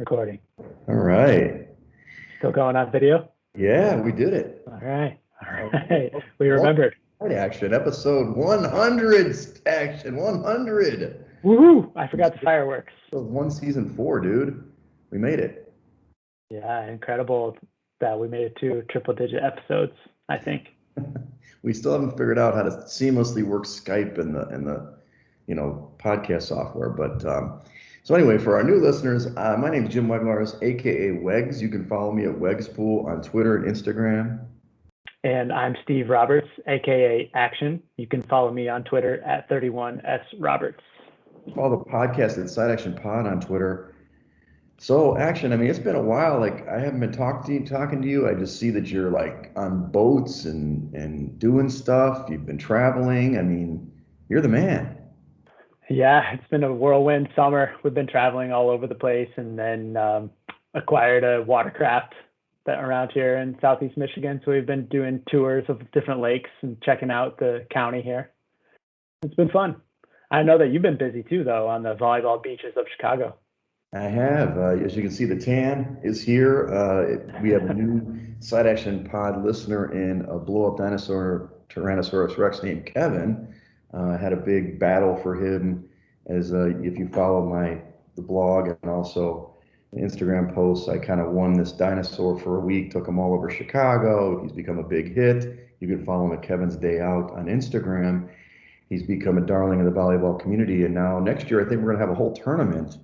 Recording. All right. Still going on video? Yeah, we did it. All right. All right. We remembered. Action, episode 100. Action 100. Woohoo! I forgot the fireworks. That was one season 4, dude. We made it. Yeah, incredible that we made it to triple-digit episodes, I think. We still haven't figured out how to seamlessly work Skype and the podcast software. But so anyway, for our new listeners, my name is Jim Weglars, aka Wegs. You can follow me at Wegspool on Twitter and Instagram. And I'm Steve Roberts, aka Action. You can follow me on Twitter at 31sroberts. Follow the podcast at Side Action Pod on Twitter. So Action, I mean, it's been a while. Like I haven't been talking to you. I just see that you're like on boats and doing stuff. You've been traveling. I mean, you're the man. Yeah, it's been a whirlwind summer. We've been traveling all over the place, and then acquired a watercraft around here in Southeast Michigan. So we've been doing tours of different lakes and checking out the county here. It's been fun. I know that you've been busy too, though, on the volleyball beaches of Chicago. I have. As you can see, the tan is here. We have a new Side Action Pod listener in a blow-up dinosaur, Tyrannosaurus Rex named Kevin. Had a big battle for him, as if you follow the blog and also Instagram posts, I kind of won this dinosaur for a week, took him all over Chicago. He's become a big hit. You can follow him at Kevin's Day Out on Instagram. He's become a darling of the volleyball community. And now next year, I think we're going to have a whole tournament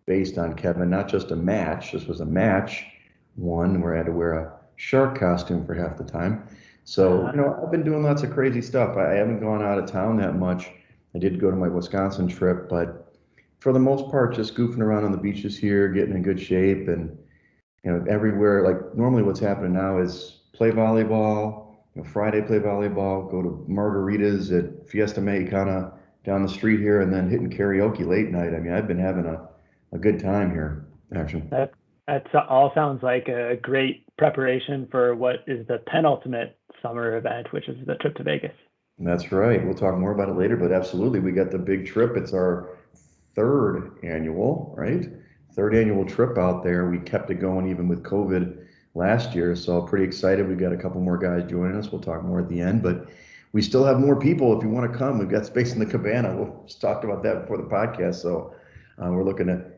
based on Kevin, not just a match. This was a match one where I had to wear a shark costume for half the time. So, I've been doing lots of crazy stuff. I haven't gone out of town that much. I did go to my Wisconsin trip, but for the most part, just goofing around on the beaches here, getting in good shape, and everywhere. Like normally, what's happening now is play volleyball. Friday play volleyball, go to margaritas at Fiesta Mexicana down the street here, and then hitting karaoke late night. I mean, I've been having a good time here. Actually, that all sounds like a great preparation for what is the penultimate summer event, which is the trip to Vegas. That's right. We'll talk more about it later, but absolutely, we got the big trip. It's our third annual trip out there. We kept it going even with COVID last year, so pretty excited. We've got a couple more guys joining us. We'll talk more at the end, but we still have more people if you want to come. We've got space in the cabana. We'll just talked about that before the podcast, so we're looking to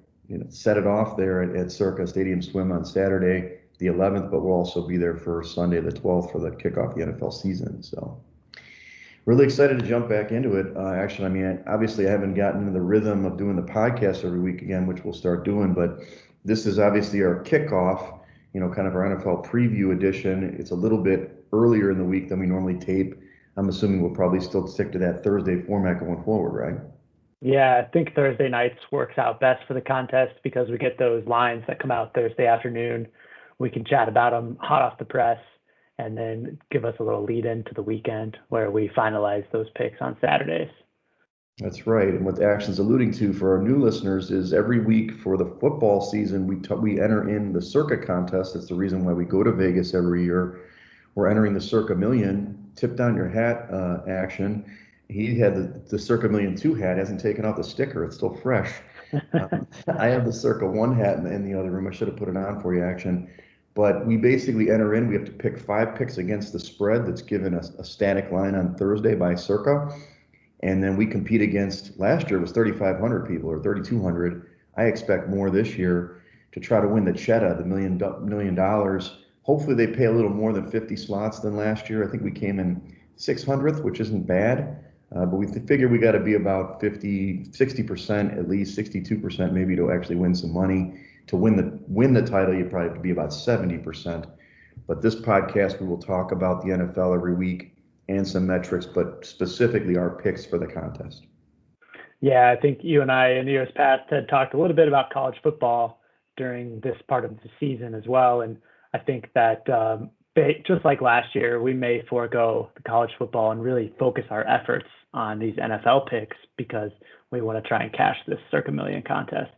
set it off there at Circa Stadium Swim on Saturday the 11th, but we'll also be there for Sunday the 12th for the kickoff of the NFL season. So really excited to jump back into it. Actually, I mean, obviously I haven't gotten into the rhythm of doing the podcast every week again, which we'll start doing, but this is obviously our kickoff, kind of our NFL preview edition. It's a little bit earlier in the week than we normally tape. I'm assuming we'll probably still stick to that Thursday format going forward, right? Yeah, I think Thursday nights works out best for the contest because we get those lines that come out Thursday afternoon. We can chat about them hot off the press, and then give us a little lead into the weekend where we finalize those picks on Saturdays. That's right. And what Action's alluding to for our new listeners is every week for the football season, we enter in the Circa contest. That's the reason why we go to Vegas every year. We're entering the Circa Million. Tip down your hat, Action. He had the Circa Million 2 hat, hasn't taken off the sticker. It's still fresh. I have the Circa 1 hat in the other room. I should have put it on for you, Action. But we basically enter in, we have to pick 5 picks against the spread that's given us a static line on Thursday by Circa. And then we compete against, last year it was 3,500 people or 3,200. I expect more this year to try to win the Cheddar, the $1 million. Hopefully they pay a little more than 50 slots than last year. I think we came in 600th, which isn't bad. But we figure we got to be about 60%, at least 62% maybe to actually win some money. To win the title, you probably have to be about 70%. But this podcast, we will talk about the NFL every week and some metrics, but specifically our picks for the contest. Yeah, I think you and I in the years past had talked a little bit about college football during this part of the season as well. And I think that just like last year, we may forego the college football and really focus our efforts on these NFL picks because we want to try and cash this Circa Million contest.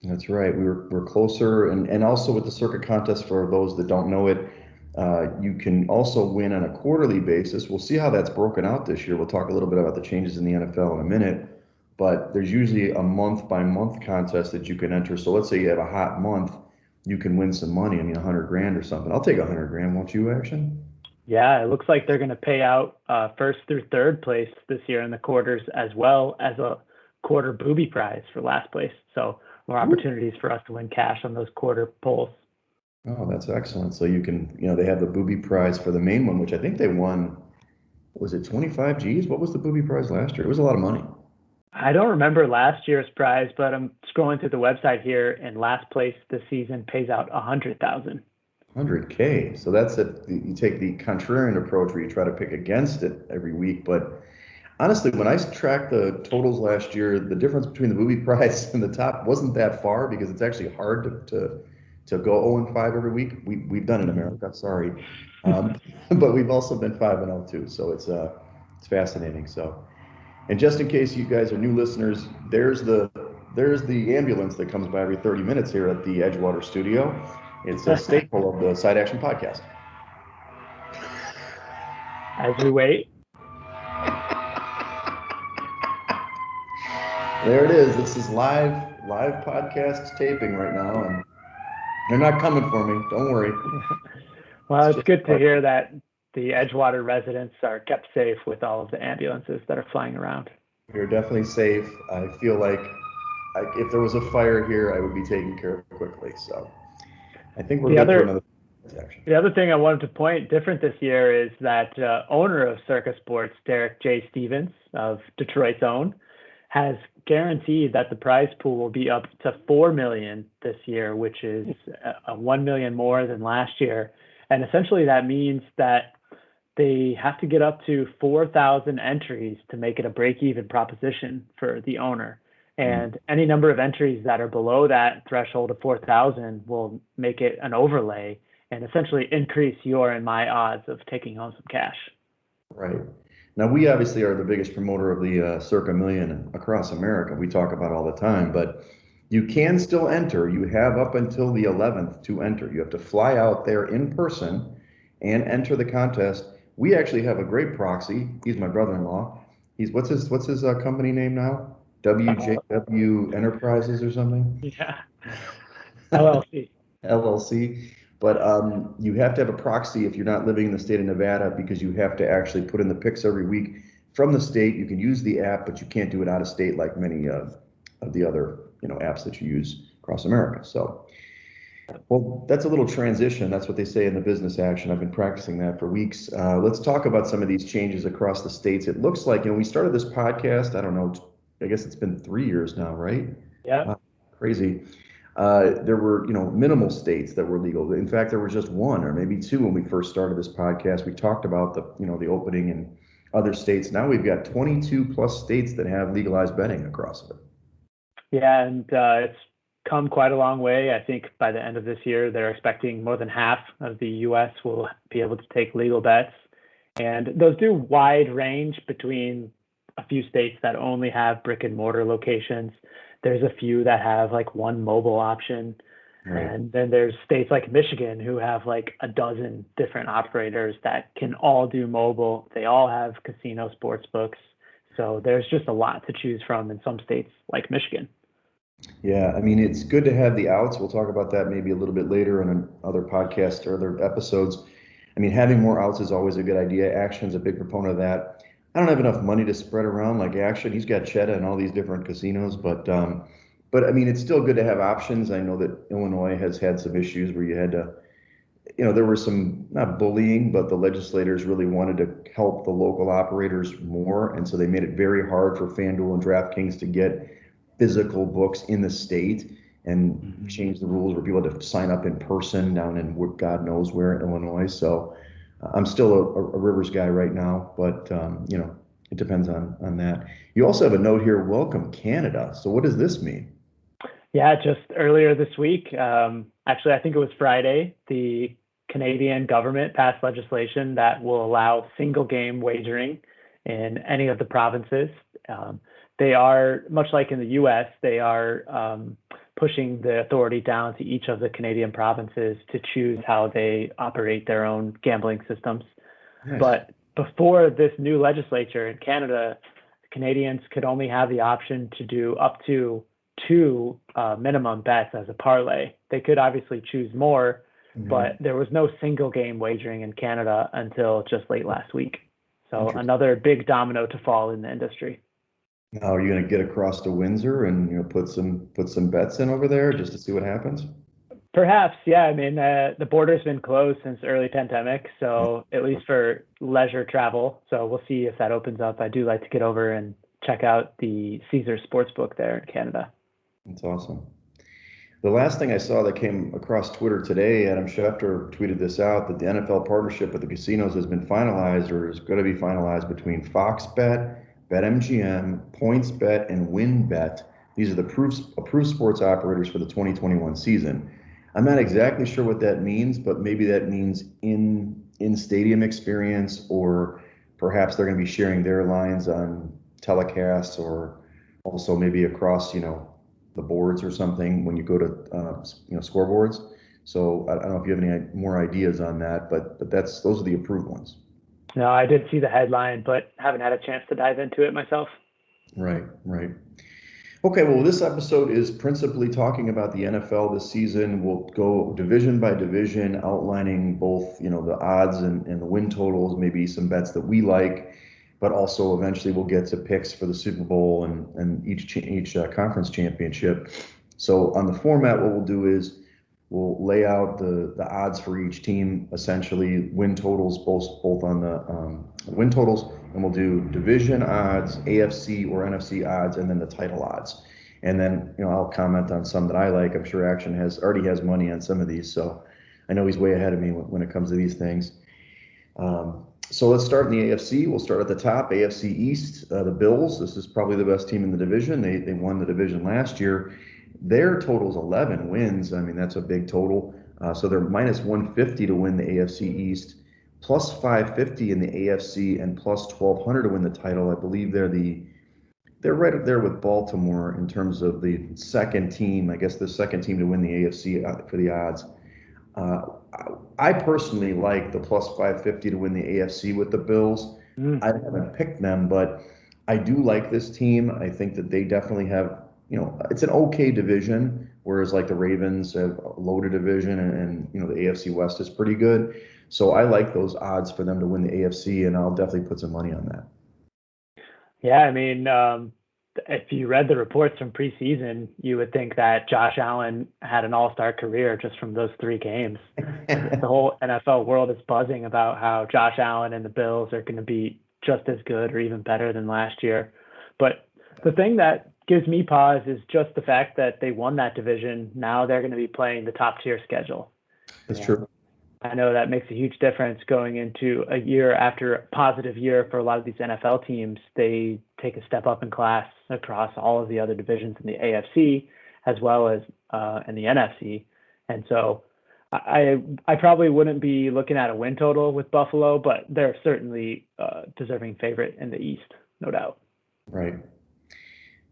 That's right. We're closer, and also with the Circa contest, for those that don't know it, you can also win on a quarterly basis. We'll see how that's broken out this year. We'll talk a little bit about the changes in the NFL in a minute. but there's usually a month by month contest that you can enter. So let's say you have a hot month, you can win some money. I mean, 100 grand or something. I'll take 100 grand. Won't you, Action? Yeah, it looks like they're going to pay out first through third place this year in the quarters, as well as a quarter booby prize for last place. So more opportunities for us to win cash on those quarter polls. Oh, that's excellent. So you can, they have the booby prize for the main one, which I think they won. Was it 25 G's? What was the booby prize last year? It was a lot of money. I don't remember last year's prize, but I'm scrolling through the website here, and last place this season pays out 100,000. 100K. So that's it. You take the contrarian approach where you try to pick against it every week. But honestly, when I tracked the totals last year, the difference between the booby prize and the top wasn't that far because it's actually hard to go 0-5 every week. We've done it in America, sorry. But we've also been 5-0 too. So it's fascinating. So, and just in case you guys are new listeners, there's the ambulance that comes by every 30 minutes here at the Edgewater studio. It's a staple of the Side Action podcast. As we wait. There it is. This is live podcast taping right now, and they're not coming for me. Don't worry. Well, it's good to hear that the Edgewater residents are kept safe with all of the ambulances that are flying around. We're definitely safe. I feel like if there was a fire here, I would be taken care of quickly. So I think we're good for another section. The other thing I wanted to point different this year is that owner of Circa Sports, Derek J. Stevens of Detroit's own, has guaranteed that the prize pool will be up to $4 million this year, which is $1 million more than last year. And essentially that means that they have to get up to 4,000 entries to make it a break-even proposition for the owner. And any number of entries that are below that threshold of 4,000 will make it an overlay and essentially increase your and my odds of taking home some cash. Right. Now, we obviously are the biggest promoter of the Circa Million across America. We talk about it all the time, but you can still enter. You have up until the 11th to enter. You have to fly out there in person and enter the contest. We actually have a great proxy. He's my brother-in-law. What's his company name now? WJW Enterprises or something? Yeah. LLC. LLC. But you have to have a proxy if you're not living in the state of Nevada because you have to actually put in the picks every week from the state. You can use the app, but you can't do it out of state like many of the other apps that you use across America. So, well, that's a little transition. That's what they say in the business action. I've been practicing that for weeks. Let's talk about some of these changes across the states. It looks like, we started this podcast, I don't know, I guess it's been 3 years now, right? Yeah. Crazy. There were, minimal states that were legal. In fact, there was just one or maybe two when we first started this podcast. We talked about the opening in other states. Now we've got 22 plus states that have legalized betting across it. Yeah, and it's come quite a long way. I think by the end of this year, they're expecting more than half of the U.S. will be able to take legal bets. And those do wide range between a few states that only have brick and mortar locations. There's a few that have like one mobile option. Right. And then there's states like Michigan who have like a dozen different operators that can all do mobile. They all have casino sports books. So there's just a lot to choose from in some states like Michigan. Yeah, I mean, it's good to have the outs. We'll talk about that maybe a little bit later in other podcasts or other episodes. I mean, having more outs is always a good idea. Action's a big proponent of that. I don't have enough money to spread around like Action. He's got Cheddar and all these different casinos, but I mean, it's still good to have options. I know that Illinois has had some issues where you had to, there was some, not bullying, but the legislators really wanted to help the local operators more. And so they made it very hard for FanDuel and DraftKings to get physical books in the state and change the rules where people had to sign up in person down in God knows where in Illinois. So I'm still a Rivers guy right now, but it depends on that. You also have a note here, welcome Canada. So what does this mean? Yeah, just earlier this week, actually, I think it was Friday, the Canadian government passed legislation that will allow single game wagering in any of the provinces. They are, much like in the US, they are pushing the authority down to each of the Canadian provinces to choose how they operate their own gambling systems. Nice. But before this new legislature in Canada Canadians could only have the option to do up to 2 minimum bets as a parlay. They could obviously choose more, but there was no single game wagering in Canada until just late last week. So another big domino to fall in the industry. Now, are you going to get across to Windsor and put some bets in over there just to see what happens? Perhaps, yeah. I mean, the border's been closed since early pandemic, so at least for leisure travel. So we'll see if that opens up. I do like to get over and check out the Caesars Sportsbook there in Canada. That's awesome. The last thing I saw that came across Twitter today, Adam Schefter tweeted this out, that the NFL partnership with the casinos has been finalized or is going to be finalized between Fox Bet, BetMGM, PointsBet, and WynnBet. These are the approved sports operators for the 2021 season. I'm not exactly sure what that means, but maybe that means in stadium experience, or perhaps they're going to be sharing their lines on telecasts, or also maybe across, the boards or something when you go to, scoreboards. So I don't know if you have any more ideas on that, but those are the approved ones. No, I did see the headline, but haven't had a chance to dive into it myself. Right. Okay, well, this episode is principally talking about the NFL this season. We'll go division by division, outlining both, the odds and the win totals, maybe some bets that we like, but also eventually we'll get to picks for the Super Bowl and each conference championship. So on the format, what we'll do is we'll lay out the odds for each team, essentially win totals, both on the win totals, and we'll do division odds, AFC or NFC odds, and then the title odds. And then, I'll comment on some that I like. I'm sure Action already has money on some of these, so I know he's way ahead of me when it comes to these things. So let's start in the AFC. We'll start at the top, AFC East, the Bills. This is probably the best team in the division. They won the division last year. Their total is 11 wins. I mean, that's a big total. So they're minus 150 to win the AFC East, plus 550 in the AFC, and plus 1,200 to win the title. I believe they're right up there with Baltimore in terms of the second team. I guess the second team to win the AFC for the odds. I personally like the plus 550 to win the AFC with the Bills. I haven't picked them, but I do like this team. I think that they definitely have, it's an okay division, whereas like the Ravens have a loaded division, and the AFC West is pretty good. So I like those odds for them to win the AFC, and I'll definitely put some money on that. Yeah, I mean, if you read the reports from preseason, you would think that Josh Allen had an all-star career just from those 3 games. The whole NFL world is buzzing about how Josh Allen and the Bills are going to be just as good or even better than last year. But the thing that gives me pause is just the fact that they won that division. Now they're going to be playing the top-tier schedule. That's true. I know that makes a huge difference going into a year after a positive year for a lot of these NFL teams. They take a step up in class across all of the other divisions in the AFC as well as in the NFC. And so I probably wouldn't be looking at a win total with Buffalo, but they're certainly deserving favorite in the East, no doubt. Right.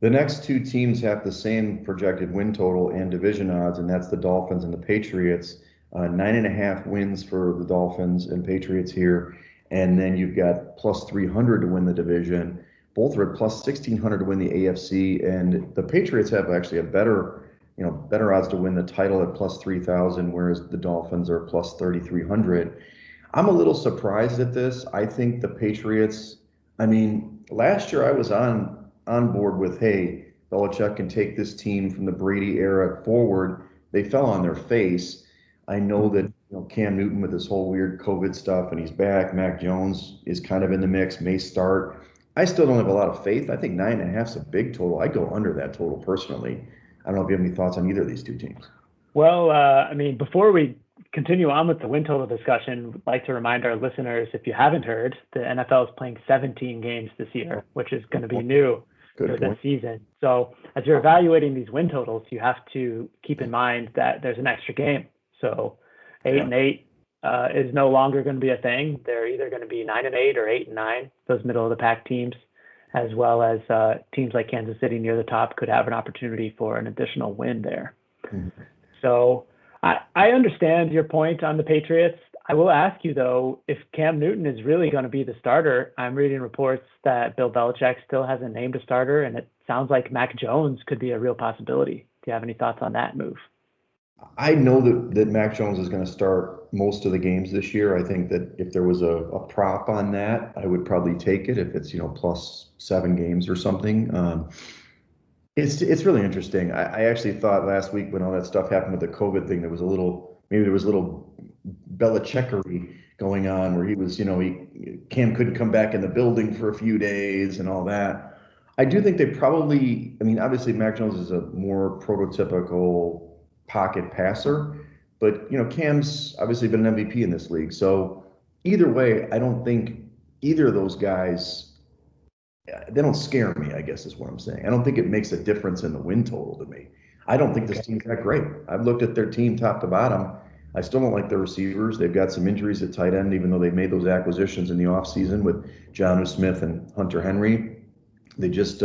The next 2 teams have the same projected win total and division odds, and that's the Dolphins and the Patriots. 9.5 wins for the Dolphins and Patriots here. And then you've got plus 300 to win the division. Both are at plus 1,600 to win the AFC. And the Patriots have actually a better odds to win the title at plus 3,000, whereas the Dolphins are plus 3,300. I'm a little surprised at this. I think the Patriots, last year I was on board with, hey, Belichick can take this team from the Brady era forward. They fell on their face. I know that Cam Newton with this whole weird COVID stuff, and he's back. Mac Jones is kind of in the mix, may start. I still don't have a lot of faith. I think 9.5 is a big total. I go under that total personally. I don't know if you have any thoughts on either of these 2 teams. Well, before we continue on with the win total discussion, I'd like to remind our listeners, if you haven't heard, the NFL is playing 17 games this year, which is going to be new for this season. So as you're evaluating these win totals, you have to keep in mind that there's an extra game. So 8-8 is no longer going to be a thing. They're either going to be 9-8 or 8-9, those middle of the pack teams, as well as teams like Kansas City near the top could have an opportunity for an additional win there. So I understand your point on the Patriots. I will ask you though, if Cam Newton is really going to be the starter, I'm reading reports that Bill Belichick still hasn't named a starter, and it sounds like Mac Jones could be a real possibility. Do you have any thoughts on that move? I know that Mac Jones is going to start most of the games this year. I think that if there was a prop on that, I would probably take it if it's, plus 7 games or something. It's really interesting. I actually thought last week when all that stuff happened with the COVID thing, maybe there was a little Belichickery going on where he was, Cam couldn't come back in the building for a few days and all that. I do think they probably, I mean, obviously Mac Jones is a more prototypical pocket passer, but Cam's obviously been an MVP in this league. So either way, I don't think either of those guys, they don't scare me, I guess is what I'm saying. I don't think it makes a difference in the win total to me. I don't think this Okay. team's that great. I've looked at their team top to bottom. I still don't like their receivers. They've got some injuries at tight end, even though they made those acquisitions in the offseason with John Smith and Hunter Henry. They just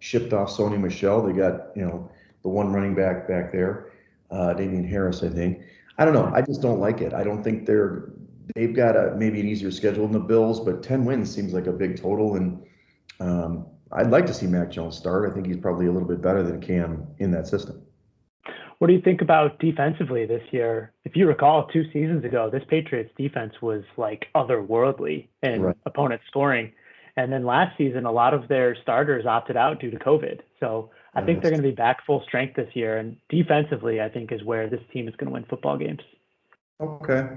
shipped off Sony Michel. They got, the one running back there, Damian Harris, I think. I don't know. I just don't like it. I don't think they've got maybe an easier schedule than the Bills, but 10 wins seems like a big total. And I'd like to see Mac Jones start. I think he's probably a little bit better than Cam in that system. What do you think about defensively this year? If you recall, 2 seasons ago, this Patriots defense was like otherworldly in Right. opponent scoring. And then last season, a lot of their starters opted out due to COVID. So I think they're That's going to be back full strength this year. And defensively, I think is where this team is going to win football games. okay.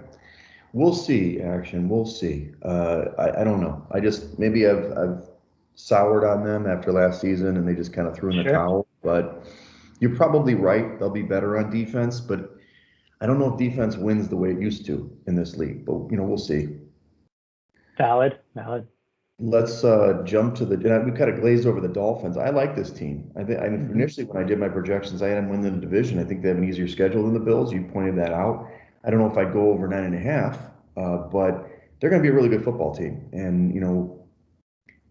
We'll see, action. We'll see. I don't know. I just maybe I've soured on them after last season and they just kind of threw in the Sure. towel. But you're probably right. They'll be better on defense, but I don't know if defense wins the way it used to in this league. But we'll see. Valid. Valid. Let's jump to we kind of glazed over the Dolphins. I like this team. Hmm. Initially when I did my projections, I had them win the division. I think they have an easier schedule than the Bills. You pointed that out. I don't know if I'd go over 9.5, but they're going to be a really good football team. And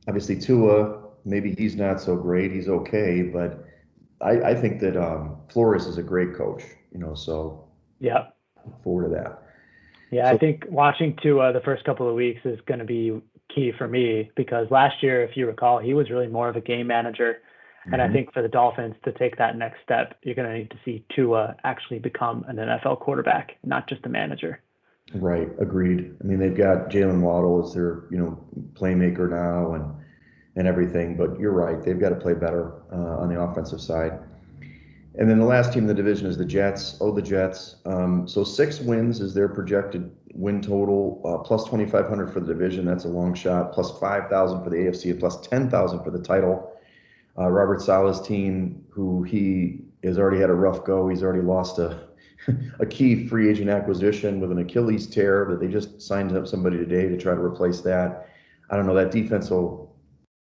obviously Tua, maybe he's not so great. He's okay, but I think that Flores is a great coach. So Yeah. look forward to that. Yeah, I So. think watching Tua the first couple of weeks is going to be key for me because last year, if you recall, he was really more of a game manager. And I Mhm. think for the Dolphins to take that next step, you're going to need to see Tua actually become an NFL quarterback, not just a manager. Right, agreed. I mean, they've got Jalen Waddle as their, playmaker now and everything, but you're right. They've got to play better on the offensive side. And then the last team in the division is the Jets. Oh, the Jets. So 6 wins is their projected win total, plus 2,500 for the division. That's a long shot. Plus 5,000 for the AFC and plus 10,000 for the title. Robert Saleh's team, who he has already had a rough go. He's already lost a key free agent acquisition with an Achilles tear that they just signed up somebody today to try to replace that. I don't know. That defense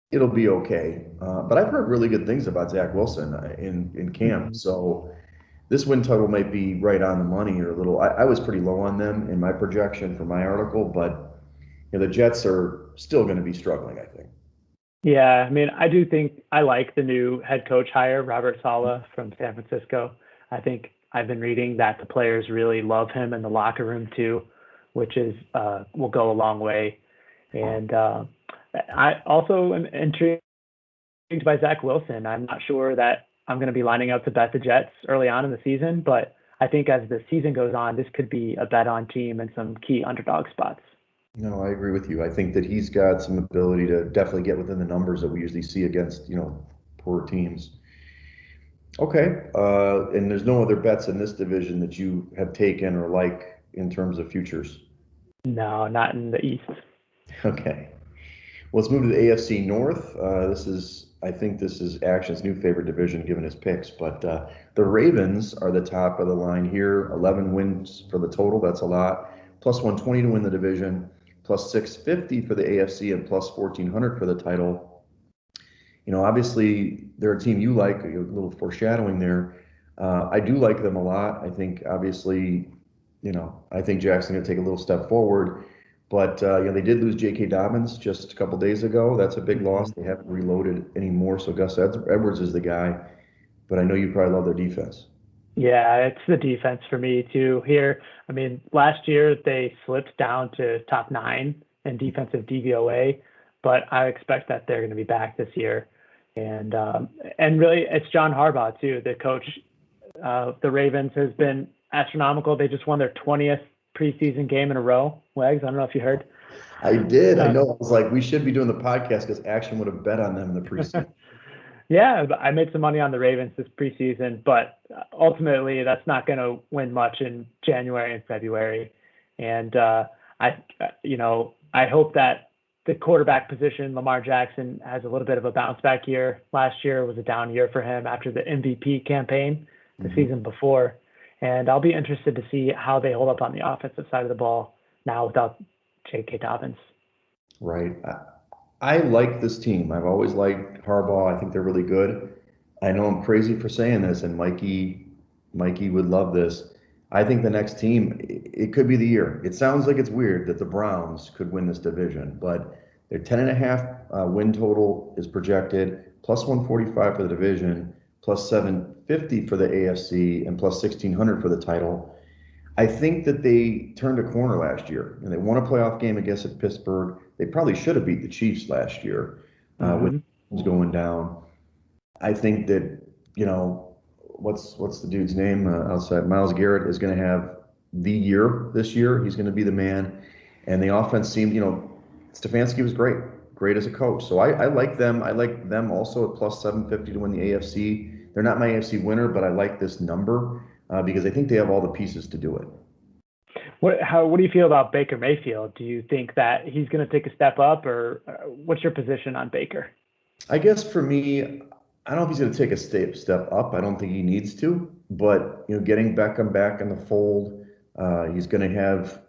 it'll be okay. But I've heard really good things about Zach Wilson in camp. Mhm. So this win total might be right on the money or a little. I was pretty low on them in my projection for my article, but the Jets are still going to be struggling, I think. Yeah, I mean, I do think I like the new head coach hire, Robert Saleh from San Francisco. I think I've been reading that the players really love him in the locker room too, which is will go a long way. And I also am intrigued by Zach Wilson. I'm not sure that I'm going to be lining up to bet the Jets early on in the season, but I think as the season goes on, this could be a bet on team and some key underdog spots. No, I agree with you. I think that he's got some ability to definitely get within the numbers that we usually see against, poor teams. Okay. And there's no other bets in this division that you have taken or like in terms of futures. No, not in the East. Okay. Well, let's move to the AFC North. I think this is Action's new favorite division given his picks, but the Ravens are the top of the line here. 11 wins for the total. That's a lot. Plus 120 to win the division, plus 650 for the AFC, and plus 1,400 for the title. Obviously, they're a team you like, a little foreshadowing there. I do like them a lot. I think, obviously, I think Jackson's going to take a little step forward. But they did lose J.K. Dobbins just a couple days ago. That's a big loss. Mhm. They haven't reloaded anymore. So Gus Edwards is the guy. But I know you probably love their defense. Yeah, it's the defense for me too here. I mean, last year they slipped down to top 9 in defensive DVOA, but I expect that they're going to be back this year. And really, it's John Harbaugh too, the coach. The Ravens has been astronomical. They just won their 20th preseason game in a row. Wags, I don't know if you heard. I did. I Uh, know. I was like, we should be doing the podcast because Action would have bet on them in the preseason. Yeah, I made some money on the Ravens this preseason, but ultimately that's not going to win much in January and February. And I, I hope that the quarterback position, Lamar Jackson, has a little bit of a bounce back year. Last year was a down year for him after the MVP campaign the season before. And I'll be interested to see how they hold up on the offensive side of the ball now without J.K. Dobbins. Right. I like this team. I've always liked Harbaugh. I think they're really good. I know I'm crazy for saying this, and Mikey would love this. I think the next team, it could be the year. It sounds like it's weird that the Browns could win this division, but their 10.5 win total is projected, plus 145 for the division, plus 750 for the AFC, and plus 1600 for the title. I think that they turned a corner last year and they won a playoff game against Pittsburgh. They probably should have beat the Chiefs last year with Mm-hmm. was going down. I think that, what's the dude's name outside? Miles Garrett is going to have the year this year. He's going to be the man. And the offense seemed, Stefanski was great as a coach. So I like them. I like them also at plus 750 to win the AFC. They're not my AFC winner, but I like this number because I think they have all the pieces to do it. What do you feel about Baker Mayfield? Do you think that he's going to take a step up, or what's your position on Baker? I guess for me, I don't know if he's going to take a step up. I don't think he needs to, but getting Beckham back in the fold, he's going to have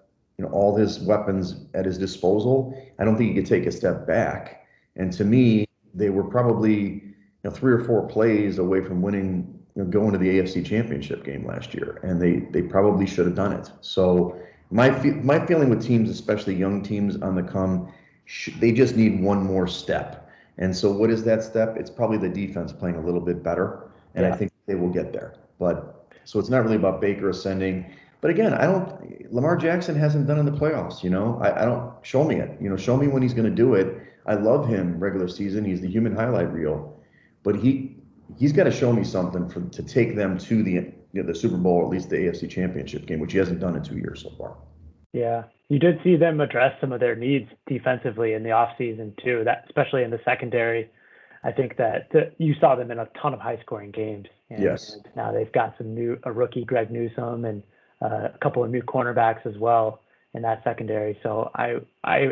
all his weapons at his disposal. I don't think he could take a step back. And to me, they were probably 3 or 4 plays away from winning, going to the AFC Championship game last year, and they probably should have done it. So my feeling with teams, especially young teams on the come, they just need one more step. And so what is that step? It's probably the defense playing a little bit better, and I Yeah. think they will get there. But so it's not really about Baker ascending. But again, I don't. Lamar Jackson hasn't done in the playoffs. I don't. Show me it. Show me when he's going to do it. I love him regular season. He's the human highlight reel, but he's got to show me something to take them to the Super Bowl, or at least the AFC Championship game, which he hasn't done in 2 years so far. Yeah. You did see them address some of their needs defensively in the offseason too, that especially in the secondary. I think that you saw them in a ton of high scoring games. Yes. And now they've got a rookie Greg Newsome and a couple of new cornerbacks as well in that secondary. So I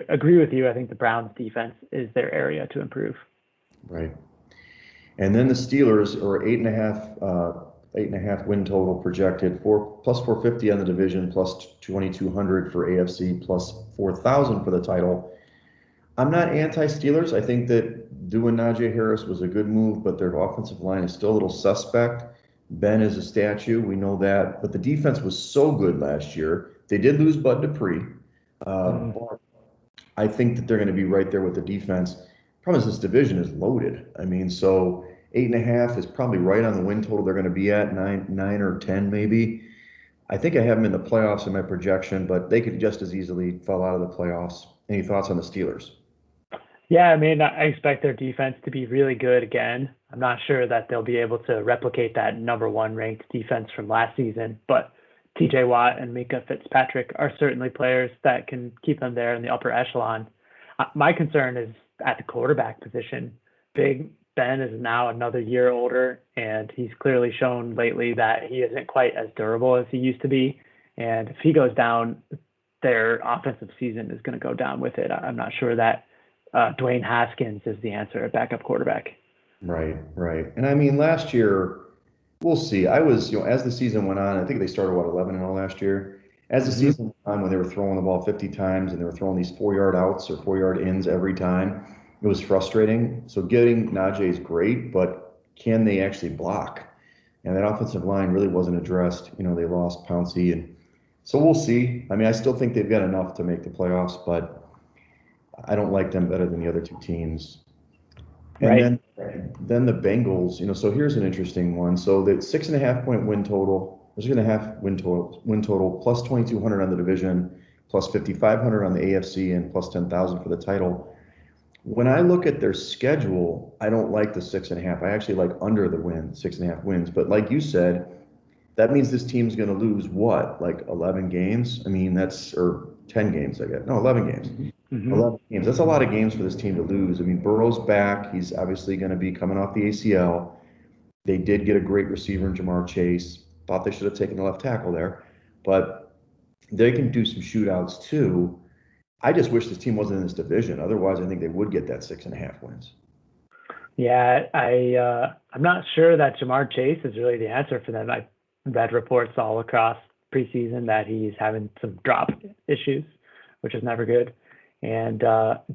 agree with you. I think the Browns defense is their area to improve. Right. And then the Steelers are 8.5 win total projected, plus 450 on the division, plus 2,200 for AFC, plus 4,000 for the title. I'm not anti-Steelers. I think that doing Najee Harris was a good move, but their offensive line is still a little suspect. Ben is a statue. We know that. But the defense was so good last year. They did lose Bud Dupree. But I think that they're going to be right there with the defense. Problem is this division is loaded. I mean, so 8.5 is probably right on the win total they're going to be at, nine or 10 maybe. I think I have them in the playoffs in my projection, but they could just as easily fall out of the playoffs. Any thoughts on the Steelers? Yeah, I mean, I expect their defense to be really good again. I'm not sure that they'll be able to replicate that number 1 ranked defense from last season, but TJ Watt and Mika Fitzpatrick are certainly players that can keep them there in the upper echelon. My concern is at the quarterback position. Big Ben is now another year older, and he's clearly shown lately that he isn't quite as durable as he used to be. And if he goes down, their offensive season is going to go down with it. I'm not sure that Dwayne Haskins is the answer at backup quarterback. Right. And I mean, last year, we'll see. I was, as the season went on, I think they started, 11-0 last year. As the season went on, when they were throwing the ball 50 times and they were throwing these 4-yard outs or 4-yard ins every time, it was frustrating. So getting Najee is great, but can they actually block? And that offensive line really wasn't addressed. They lost Pouncey. And so we'll see. I mean, I still think they've got enough to make the playoffs, but I don't like them better than the other 2 teams. And Right. then the Bengals, so here's an interesting one. So the 6.5 point win total, 6.5 win total, plus 2,200 on the division, plus 5,500 on the AFC, and plus 10,000 for the title. When I look at their schedule, I don't like the 6.5. I actually like under the 6.5 wins. But like you said, that means this team's going to lose what, like 11 games? I mean, or 10 games, I guess. No, 11 games. Mm-hmm. 11 games. That's a lot of games for this team to lose. I mean, Burrow's back. He's obviously going to be coming off the ACL. They did get a great receiver in Jamar Chase. Thought they should have taken the left tackle there, but they can do some shootouts too. I just wish this team wasn't in this division. Otherwise, I think they would get that 6.5 wins. Yeah, I'm not sure that Jamar Chase is really the answer for them. I've read reports all across preseason that he's having some drop issues, which is never good. And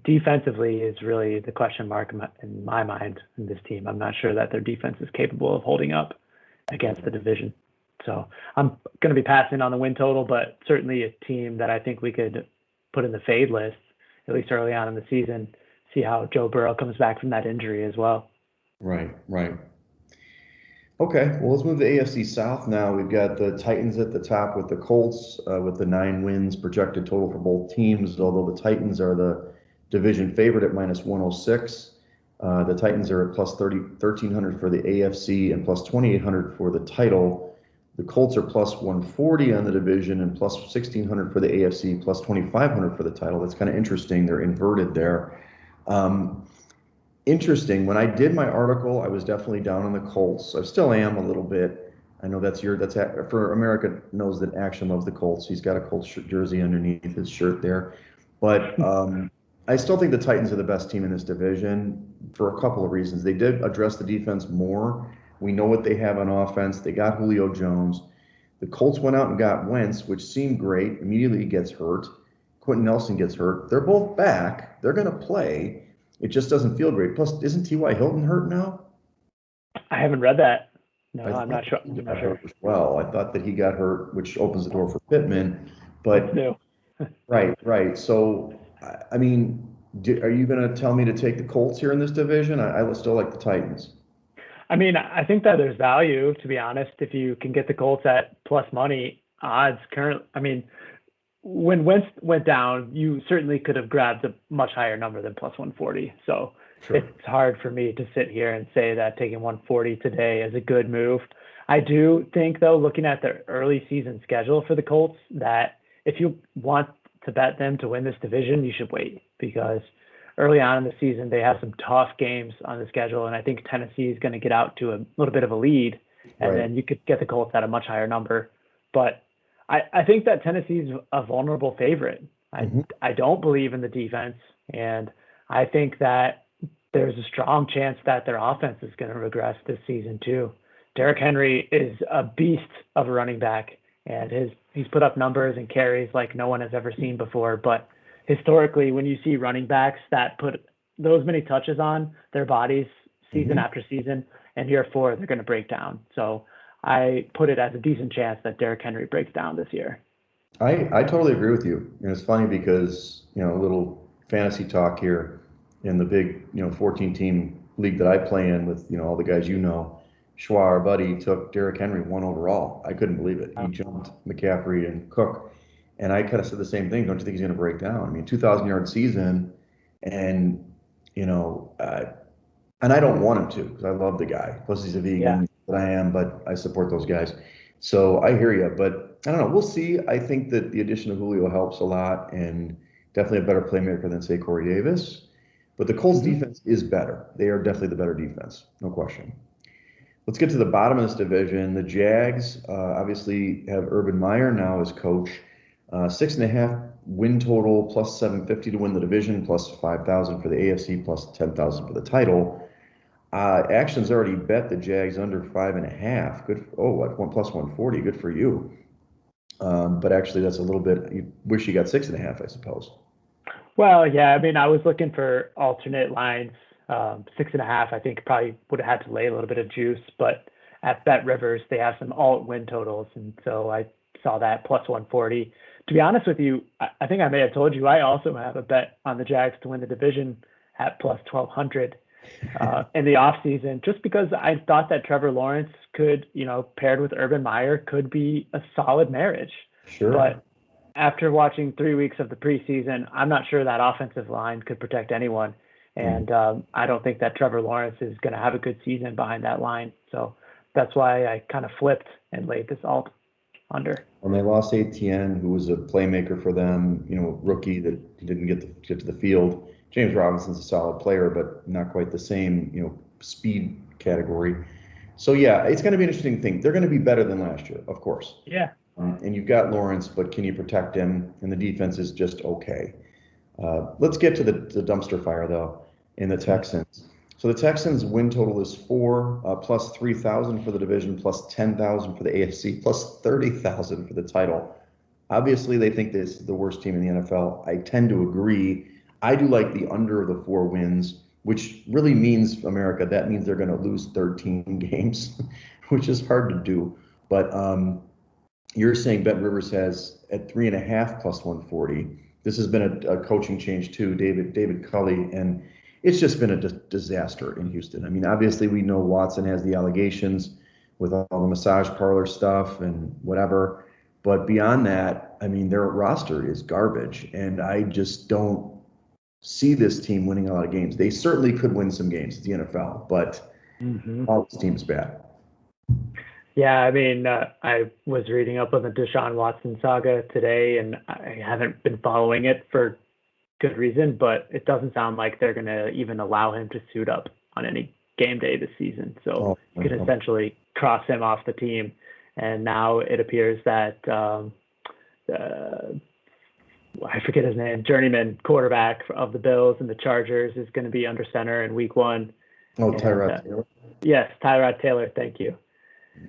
defensively is really the question mark in my mind in this team. I'm not sure that their defense is capable of holding up against the division. So I'm going to be passing on the win total, but certainly a team that I think we could put in the fade list, at least early on in the season, see how Joe Burrow comes back from that injury as well. Right, right. Okay, well, let's move to AFC South now. We've got the Titans at the top with the Colts with the 9 wins projected total for both teams, although the Titans are the division favorite at minus 106. The Titans are at plus 1,300 for the AFC and plus 2,800 for the title. The Colts are plus 140 on the division and plus 1,600 for the AFC, plus 2,500 for the title. That's kind of interesting. They're inverted there. Interesting. When I did my article, I was definitely down on the Colts. I still am a little bit. I know that's for America knows that Action loves the Colts. He's got a Colts jersey underneath his shirt there. But I still think the Titans are the best team in this division for a couple of reasons. They did address the defense more. We know what they have on offense. They got Julio Jones. The Colts went out and got Wentz, which seemed great. Immediately he gets hurt. Quentin Nelson gets hurt. They're both back. They're going to play. It just doesn't feel great. Plus, isn't T.Y. Hilton hurt now? I haven't read that. No, I I'm not thought sure. he I'm got not sure. hurt as well. I thought that he got hurt, which opens the door for Pittman. That's But new. right. So, I mean, are you going to tell me to take the Colts here in this division? I would still like the Titans. I mean, I think that there's value, to be honest, if you can get the Colts at plus money odds currently. I mean, when Wentz went down, you certainly could have grabbed a much higher number than plus 140. So Sure. it's hard for me to sit here and say that taking 140 today is a good move. I do think, though, looking at the early season schedule for the Colts, that if you want to bet them to win this division, you should wait, because early on in the season, they have some tough games on the schedule. And I think Tennessee is going to get out to a little bit of a lead, and Right. then you could get the Colts at a much higher number. But I think that Tennessee's a vulnerable favorite. I don't believe in the defense, and I think that there's a strong chance that their offense is going to regress this season too. Derrick Henry is a beast of a running back, and he's put up numbers and carries like no one has ever seen before. But historically, when you see running backs that put those many touches on their bodies season after season, and year 4, they're going to break down. So I put it as a decent chance that Derrick Henry breaks down this year. I totally agree with you. It's funny because, a little fantasy talk here in the big, 14 team league that I play in with, all the guys, Schwa, our buddy, took Derrick Henry 1 overall. I couldn't believe it. He jumped McCaffrey and Cook. And I kind of said the same thing. Don't you think he's going to break down? I mean, 2,000-yard season, and, and I don't want him to because I love the guy. Plus, he's a vegan that I am, but I support those guys. So I hear you, but I don't know. We'll see. I think that the addition of Julio helps a lot, and definitely a better playmaker than, say, Corey Davis. But the Colts defense is better. They are definitely the better defense, no question. Let's get to the bottom of this division. The Jags obviously have Urban Meyer now as coach. 6.5 win total, plus 750 to win the division, plus 5,000 for the AFC, plus 10,000 for the title. Action's already bet the Jags under 5.5. Good. What? Plus 140. Good for you. But actually, that's a little bit. You wish you got 6.5, I suppose. Well, yeah. I mean, I was looking for alternate lines. 6.5, I think probably would have had to lay a little bit of juice, but at Bet Rivers, they have some alt win totals, and so I saw that plus 140. To be honest with you, I think I may have told you I also have a bet on the Jags to win the division at plus 1,200. in the offseason, just because I thought that Trevor Lawrence could, paired with Urban Meyer, could be a solid marriage. Sure. But after watching 3 weeks of the preseason, I'm not sure that offensive line could protect anyone. And I don't think that Trevor Lawrence is going to have a good season behind that line. So that's why I kind of flipped and laid this alt under. When they lost Etienne, who was a playmaker for them, rookie that didn't get to the field. James Robinson's a solid player, but not quite the same, speed category. So yeah, it's going to be an interesting thing. They're going to be better than last year, of course. Yeah. And you've got Lawrence, but can you protect him? And the defense is just okay. Let's get to the dumpster fire though in the Texans. So the Texans win total is 4 plus 3,000 for the division, plus 10,000 for the AFC, plus 30,000 for the title. Obviously, they think this is the worst team in the NFL. I tend to agree. I do like the under of the 4 wins, which really means, America, that means they're going to lose 13 games, which is hard to do. But you're saying Bet Rivers has at 3.5 plus 140. This has been a coaching change too, David Culley, and it's just been a disaster in Houston. I mean, obviously we know Watson has the allegations with all the massage parlor stuff and whatever, but beyond that, I mean, their roster is garbage, and I just don't see this team winning a lot of games. They certainly could win some games. It's the NFL, but all this team's bad. Yeah, I mean, I was reading up on the Deshaun Watson saga today, and I haven't been following it for good reason, but it doesn't sound like they're going to even allow him to suit up on any game day this season. So you can essentially cross him off the team. And now it appears that I forget his name, journeyman quarterback of the Bills and the Chargers is going to be under center in week 1. Oh, Tyrod Taylor? Yes, Tyrod Taylor. Thank you.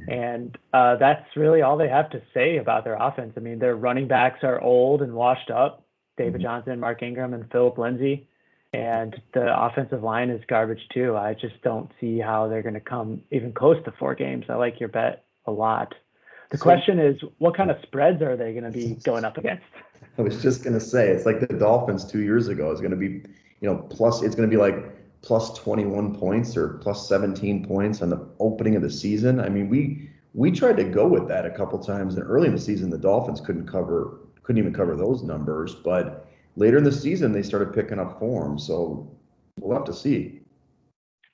And that's really all they have to say about their offense. I mean, their running backs are old and washed up. David Johnson, Mark Ingram, and Philip Lindsay. And the offensive line is garbage too. I just don't see how they're going to come even close to 4 games. I like your bet a lot. The question is, what kind of spreads are they going to be going up against? I was just going to say, it's like the Dolphins 2 years ago. It's going to be, it's going to be like plus 21 points or plus 17 points on the opening of the season. I mean, we tried to go with that a couple times, and early in the season, the Dolphins couldn't even cover those numbers. But later in the season, they started picking up form. So we'll have to see.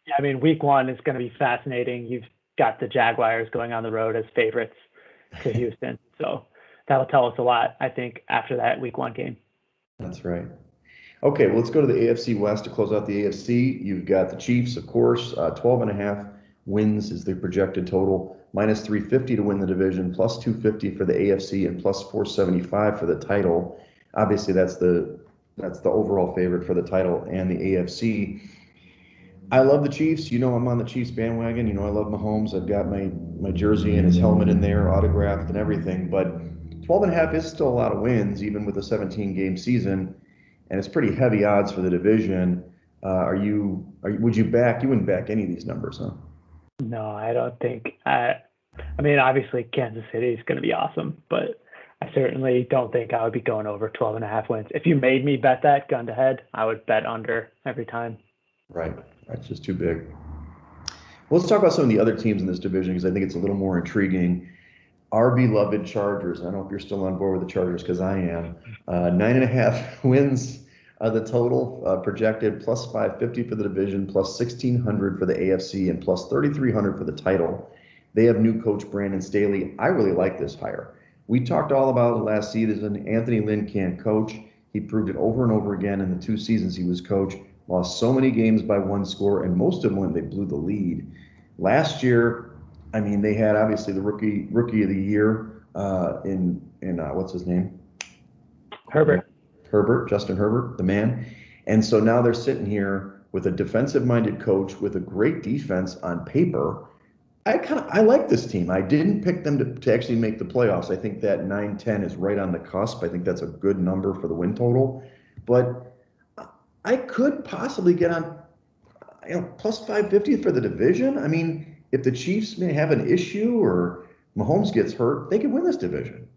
Yeah, I mean, week 1 is going to be fascinating. You've got the Jaguars going on the road as favorites to Houston. So that'll tell us a lot, I think, after that week 1 game. That's right. Okay, well, let's go to the AFC West to close out the AFC. You've got the Chiefs, of course, 12.5 wins is the projected total, minus 350 to win the division, plus 250 for the AFC, and plus 475 for the title. Obviously, that's the overall favorite for the title and the AFC. I love the Chiefs. I'm on the Chiefs bandwagon. I love Mahomes. I've got my jersey and his helmet in there, autographed and everything. But 12.5 is still a lot of wins, even with a 17-game season, and it's pretty heavy odds for the division. Would you back? You wouldn't back any of these numbers, huh? No, I don't think. I mean, obviously, Kansas City is going to be awesome, but I certainly don't think I would be going over 12.5 wins. If you made me bet that gun to head, I would bet under every time. Right. It's just too big. Well, let's talk about some of the other teams in this division because I think it's a little more intriguing. Our beloved Chargers. I don't know if you're still on board with the Chargers because I am. 9.5 wins the total projected, plus 550 for the division, plus 1,600 for the AFC, and plus 3,300 for the title. They have new coach Brandon Staley. I really like this hire. We talked all about it last season. Anthony Lynn can't coach. He proved it over and over again in the 2 seasons he was coach. Lost so many games by 1 score, and most of them when they blew the lead. Last year, I mean, they had obviously the rookie of the year in what's his name? Justin Herbert, the man. And so now they're sitting here with a defensive-minded coach with a great defense on paper. I like this team. I didn't pick them to actually make the playoffs. I think that 9-10 is right on the cusp. I think that's a good number for the win total. But I could possibly get on, plus 550 for the division. I mean, if the Chiefs may have an issue or Mahomes gets hurt, they can win this division.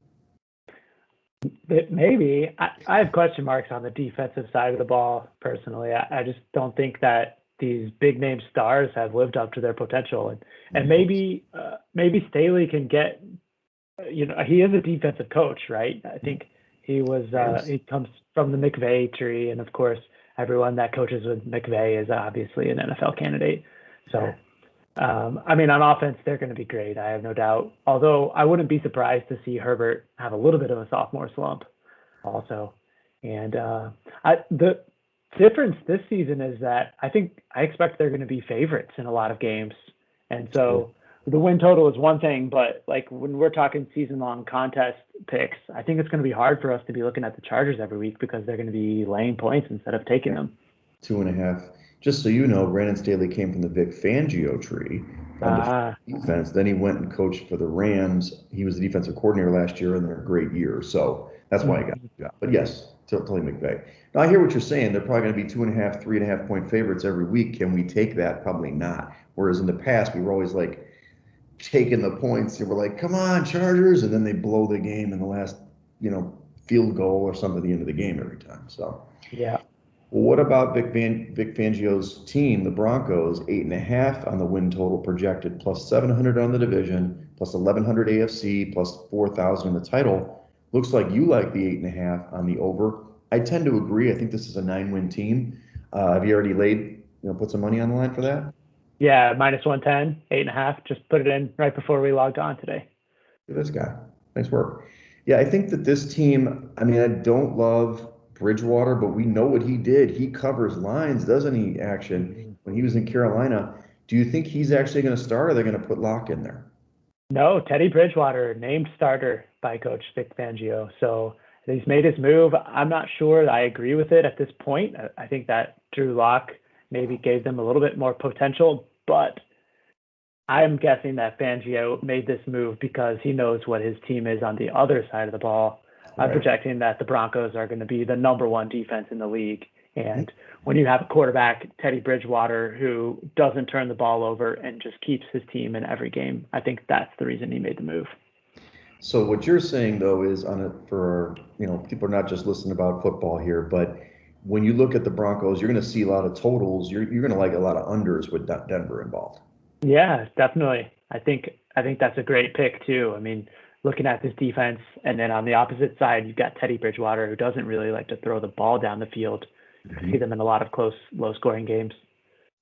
Maybe. I have question marks on the defensive side of the ball, personally. I just don't think that these big name stars have lived up to their potential, and maybe Staley can get, he is a defensive coach, right? I think he comes from the McVay tree, and of course, everyone that coaches with McVay is obviously an NFL candidate. So, I mean, on offense, they're going to be great. I have no doubt. Although I wouldn't be surprised to see Herbert have a little bit of a sophomore slump also. And the difference this season is that I expect they're going to be favorites in a lot of games. And so the win total is one thing, but like when we're talking season-long contest picks, I think it's going to be hard for us to be looking at the Chargers every week because they're going to be laying points instead of taking them. 2.5. Just so you know, Brandon Staley came from the Vic Fangio tree on the defense. Then he went and coached for the Rams. He was the defensive coordinator last year, and they're a great year. So that's why he got the job. But yes, totally McVay. Now I hear what you're saying. They're probably going to be 2.5, 3.5 point favorites every week. Can we take that? Probably not. Whereas in the past, we were always like taking the points. And we're like, come on, Chargers. And then they blow the game in the last, field goal or something at the end of the game every time. So yeah. Well, what about Vic Fangio's team, the Broncos, 8.5 on the win total projected, plus 700 on the division, plus 1,100 AFC, plus 4,000 in the title. Looks like you like the 8.5 on the over. I tend to agree. I think this is a 9-win team. Have you already put some money on the line for that? Yeah, minus 110, 8.5. Just put it in right before we logged on today. Look at this guy. Nice work. Yeah, I think that this team, I don't love Bridgewater, but we know what he did. He covers lines, doesn't he, Action, when he was in Carolina. Do you think he's actually going to start, or are they going to put Locke in there? No, Teddy Bridgewater named starter by Coach Vic Fangio. So he's made his move. I'm not sure I agree with it at this point. I think that Drew Lock maybe gave them a little bit more potential, but I'm guessing that Fangio made this move because he knows what his team is on the other side of the ball. I'm projecting that the Broncos are going to be the number one defense in the league. And when you have a quarterback, Teddy Bridgewater, who doesn't turn the ball over and just keeps his team in every game, I think that's the reason he made the move. So what you're saying, though, is people are not just listening about football here, but when you look at the Broncos, you're going to see a lot of totals. You're going to like a lot of unders with Denver involved. Yeah, definitely. I think that's a great pick, too. I mean, looking at this defense, and then on the opposite side, you've got Teddy Bridgewater, who doesn't really like to throw the ball down the field. I see them in a lot of close, low-scoring games.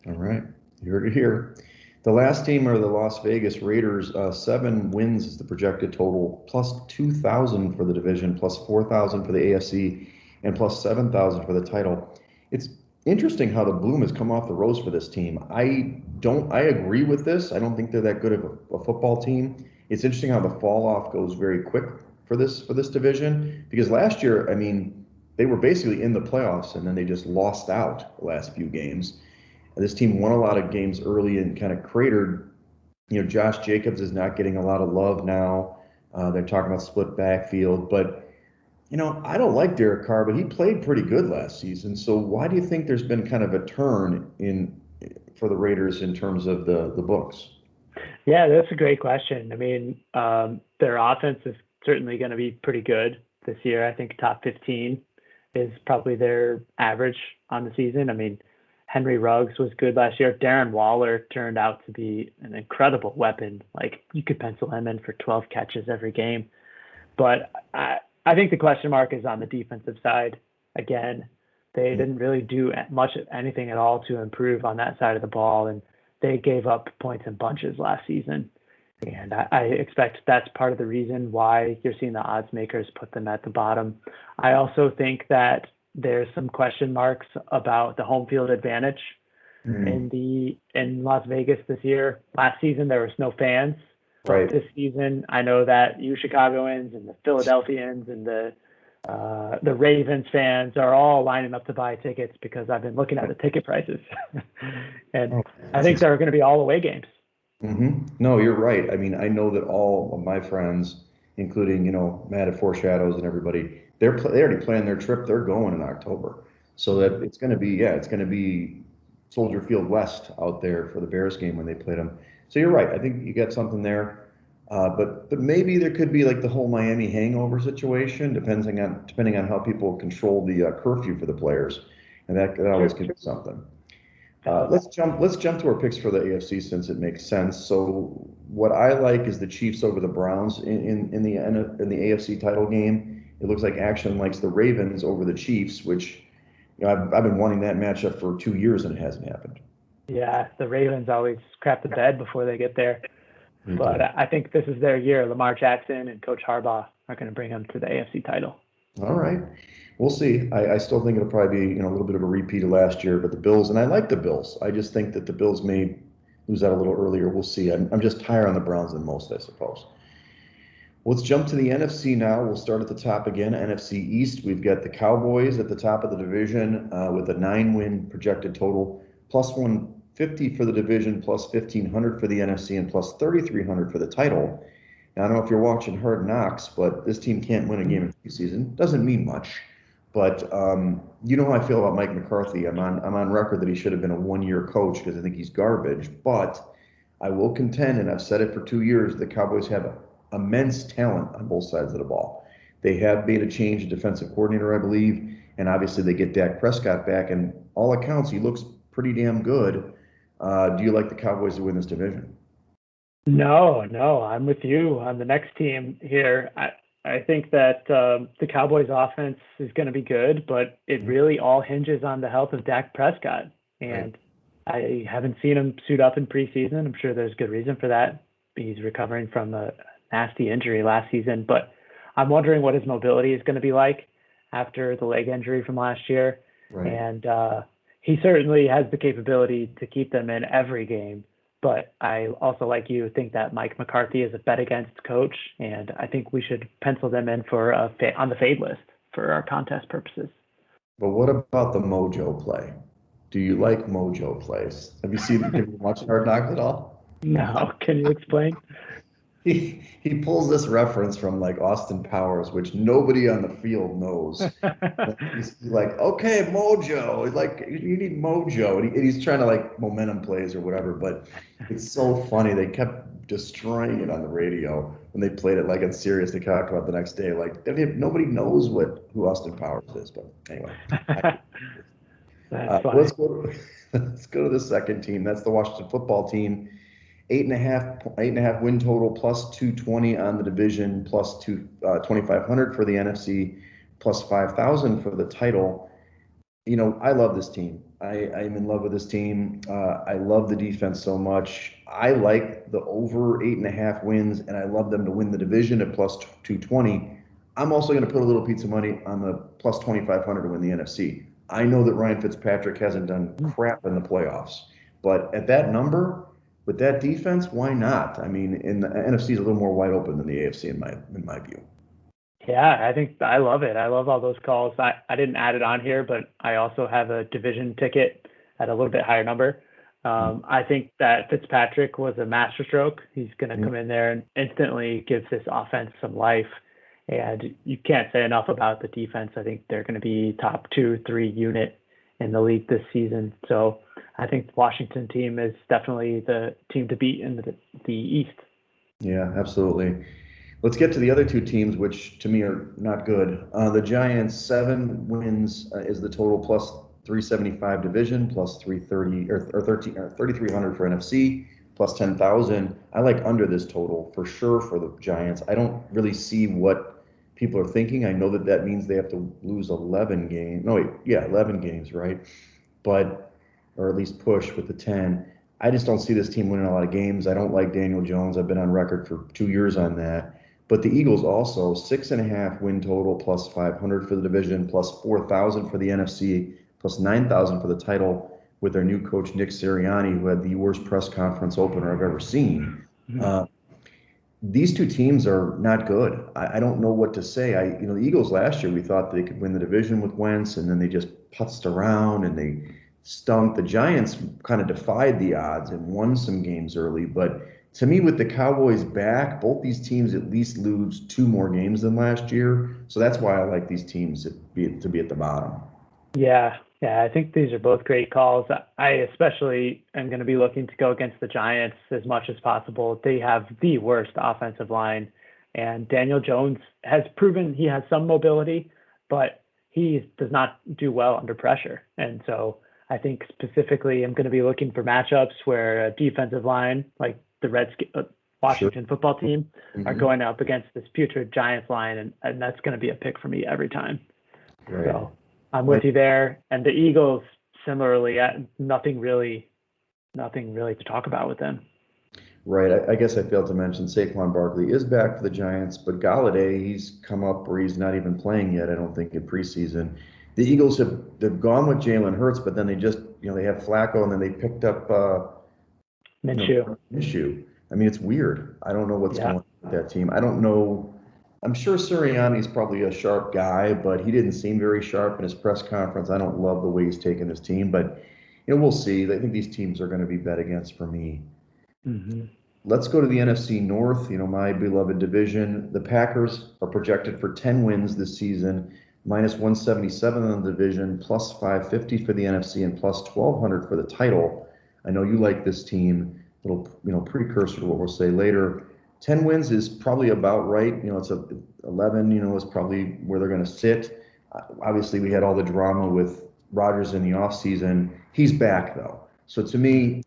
All right, you heard it here. The last team are the Las Vegas Raiders. 7 wins is the projected total, plus 2,000 for the division, plus 4,000 for the AFC, and plus 7,000 for the title. It's interesting how the bloom has come off the rose for this team. I agree with this. I don't think they're that good of a football team. It's interesting how the fall off goes very quick for this division, because last year, they were basically in the playoffs and then they just lost out the last few games. And this team won a lot of games early and kind of cratered. Josh Jacobs is not getting a lot of love now. They're talking about split backfield, but I don't like Derek Carr, but he played pretty good last season. So why do you think there's been kind of a turn for the Raiders in terms of the books? Yeah, that's a great question. Their offense is certainly going to be pretty good this year. I think top 15 is probably their average on the season. Henry Ruggs was good last year. Darren Waller turned out to be an incredible weapon. Like, you could pencil him in for 12 catches every game. But I think the question mark is on the defensive side. Again, they didn't really do much of anything at all to improve on that side of the ball, and they gave up points in bunches last season. And I expect that's part of the reason why you're seeing the odds makers put them at the bottom. I also think that there's some question marks about the home field advantage in Las Vegas this year. Last season, there was no fans. Right. This season, I know that you Chicagoans and the Philadelphians and the Ravens fans are all lining up to buy tickets because I've been looking at the ticket prices. And I think there are going to be all away games. No, you're right. I know that all of my friends, including, Matt at Four Shadows and everybody, they already planned their trip. They're going in October. So that it's going to be Soldier Field West out there for the Bears game when they played them. So you're right. I think you got something there. But maybe there could be like the whole Miami hangover situation, depending on how people control the curfew for the players. And that always could be something. Let's jump to our picks for the AFC since it makes sense. So what I like is the Chiefs over the Browns in the AFC title game. It looks like action likes the Ravens over the Chiefs, which I've been wanting that matchup for 2 years and it hasn't happened. Yeah, the Ravens always crap the bed before they get there. They But do. I think this is their year. Lamar Jackson and Coach Harbaugh are going to bring them to the AFC title. All right. We'll see. I still think it'll probably be, a little bit of a repeat of last year, but the Bills, and I like the Bills. I just think that the Bills may lose out a little earlier. We'll see. I'm just higher on the Browns than most, I suppose. Let's jump to the NFC now. We'll start at the top again. NFC East, we've got the Cowboys at the top of the division with a 9-win projected total, plus 150 for the division, plus 1,500 for the NFC, and plus 3,300 for the title. Now, I don't know if you're watching Hard Knocks, but this team can't win a game in preseason. Doesn't mean much. But you know how I feel about Mike McCarthy. I'm on record that he should have been a 1-year coach because I think he's garbage. But I will contend, and I've said it for 2 years, the Cowboys have immense talent on both sides of the ball. They have made a change in defensive coordinator, I believe, and obviously they get Dak Prescott back, and all accounts, he looks pretty damn good. Do you like the Cowboys to win this division? No, I'm with you on the next team here. I think that the Cowboys offense is going to be good, but it really all hinges on the health of Dak Prescott. And I haven't seen him suit up in preseason. I'm sure there's good reason for that. He's recovering from a nasty injury last season, but I'm wondering what his mobility is going to be like after the leg injury from last year. Right. And he certainly has the capability to keep them in every game. But I also, like you, think that Mike McCarthy is a bet against coach, and I think we should pencil them in for on the fade list for our contest purposes. But what about the mojo play? Do you like mojo plays? Have you watched Hard Knocks at all? No, can you explain? He pulls this reference from like Austin Powers, which nobody on the field knows. He's like, okay, mojo. He's like, you need mojo, and he's trying to like momentum plays or whatever. But it's so funny. They kept destroying it on the radio when they played it like it's serious. They talked about the next day. Like nobody knows who Austin Powers is. But anyway, That's funny. let's go to the second team. That's the Washington football team. 8.5 win total, plus 220 on the division, plus 2,500 for the NFC, plus 5,000 for the title. I love this team. I'm in love with this team. I love the defense so much. I like the over 8.5 wins, and I love them to win the division at plus 220. I'm also going to put a little pizza money on the plus 2,500 to win the NFC. I know that Ryan Fitzpatrick hasn't done crap in the playoffs, but at that number, with that defense, why not? I mean, in the NFC is a little more wide open than the AFC in my view. Yeah, I think I love it. I love all those calls. I didn't add it on here, but I also have a division ticket at a little bit higher number. I think that Fitzpatrick was a masterstroke. He's going to come in there and instantly give this offense some life. And you can't say enough about the defense. I think they're going to be top 2-3 unit in the league this season. So I think the Washington team is definitely the team to beat in the East. Yeah, absolutely. Let's get to the other two teams, which to me are not good. The Giants, 7 wins is the total, plus 375 division, plus 330 or 13 or 3,300 for NFC, plus 10,000. I like under this total for sure for the Giants. I don't really see what people are thinking. I know that means they have to lose 11 games. No, wait, yeah, 11 games, right? But or at least push with the 10. I just don't see this team winning a lot of games. I don't like Daniel Jones. I've been on record for 2 years on that. But the Eagles also 6.5 win total, plus 500 for the division, plus 4,000 for the NFC, plus 9,000 for the title with their new coach, Nick Sirianni, who had the worst press conference opener I've ever seen. These two teams are not good. I don't know what to say. The Eagles last year, we thought they could win the division with Wentz, and then they just putzed around and they stunk. The Giants kind of defied the odds and won some games early. But to me, with the Cowboys back, both these teams at least lose 2 more games than last year. So that's why I like these teams to be at the bottom. Yeah, I think these are both great calls. I especially am going to be looking to go against the Giants as much as possible. They have the worst offensive line, and Daniel Jones has proven he has some mobility, but he does not do well under pressure. And so I think specifically I'm going to be looking for matchups where a defensive line, like the Washington football team, are going up against this putrid Giants line, and that's going to be a pick for me every time. Right. So I'm with you there. And the Eagles, similarly, nothing really to talk about with them. Right. I guess I failed to mention Saquon Barkley is back for the Giants, but Galladay, he's come up where he's not even playing yet, I don't think, in preseason. The Eagles they've gone with Jalen Hurts, but then they just, they have Flacco, and then they picked up Minshew. Minshew. I mean, it's weird. I don't know what's going on with that team. I don't know. I'm sure Sirianni's probably a sharp guy, but he didn't seem very sharp in his press conference. I don't love the way he's taken his team, but we'll see. I think these teams are going to be bet against for me. Let's go to the NFC North, my beloved division. The Packers are projected for 10 wins this season, minus 177 in the division, plus 550 for the NFC, and plus 1,200 for the title. I know you like this team. Little, precursor to what we'll say later. 10 wins is probably about right. It's 11, is probably where they're going to sit. Obviously, we had all the drama with Rodgers in the offseason. He's back, though. So to me,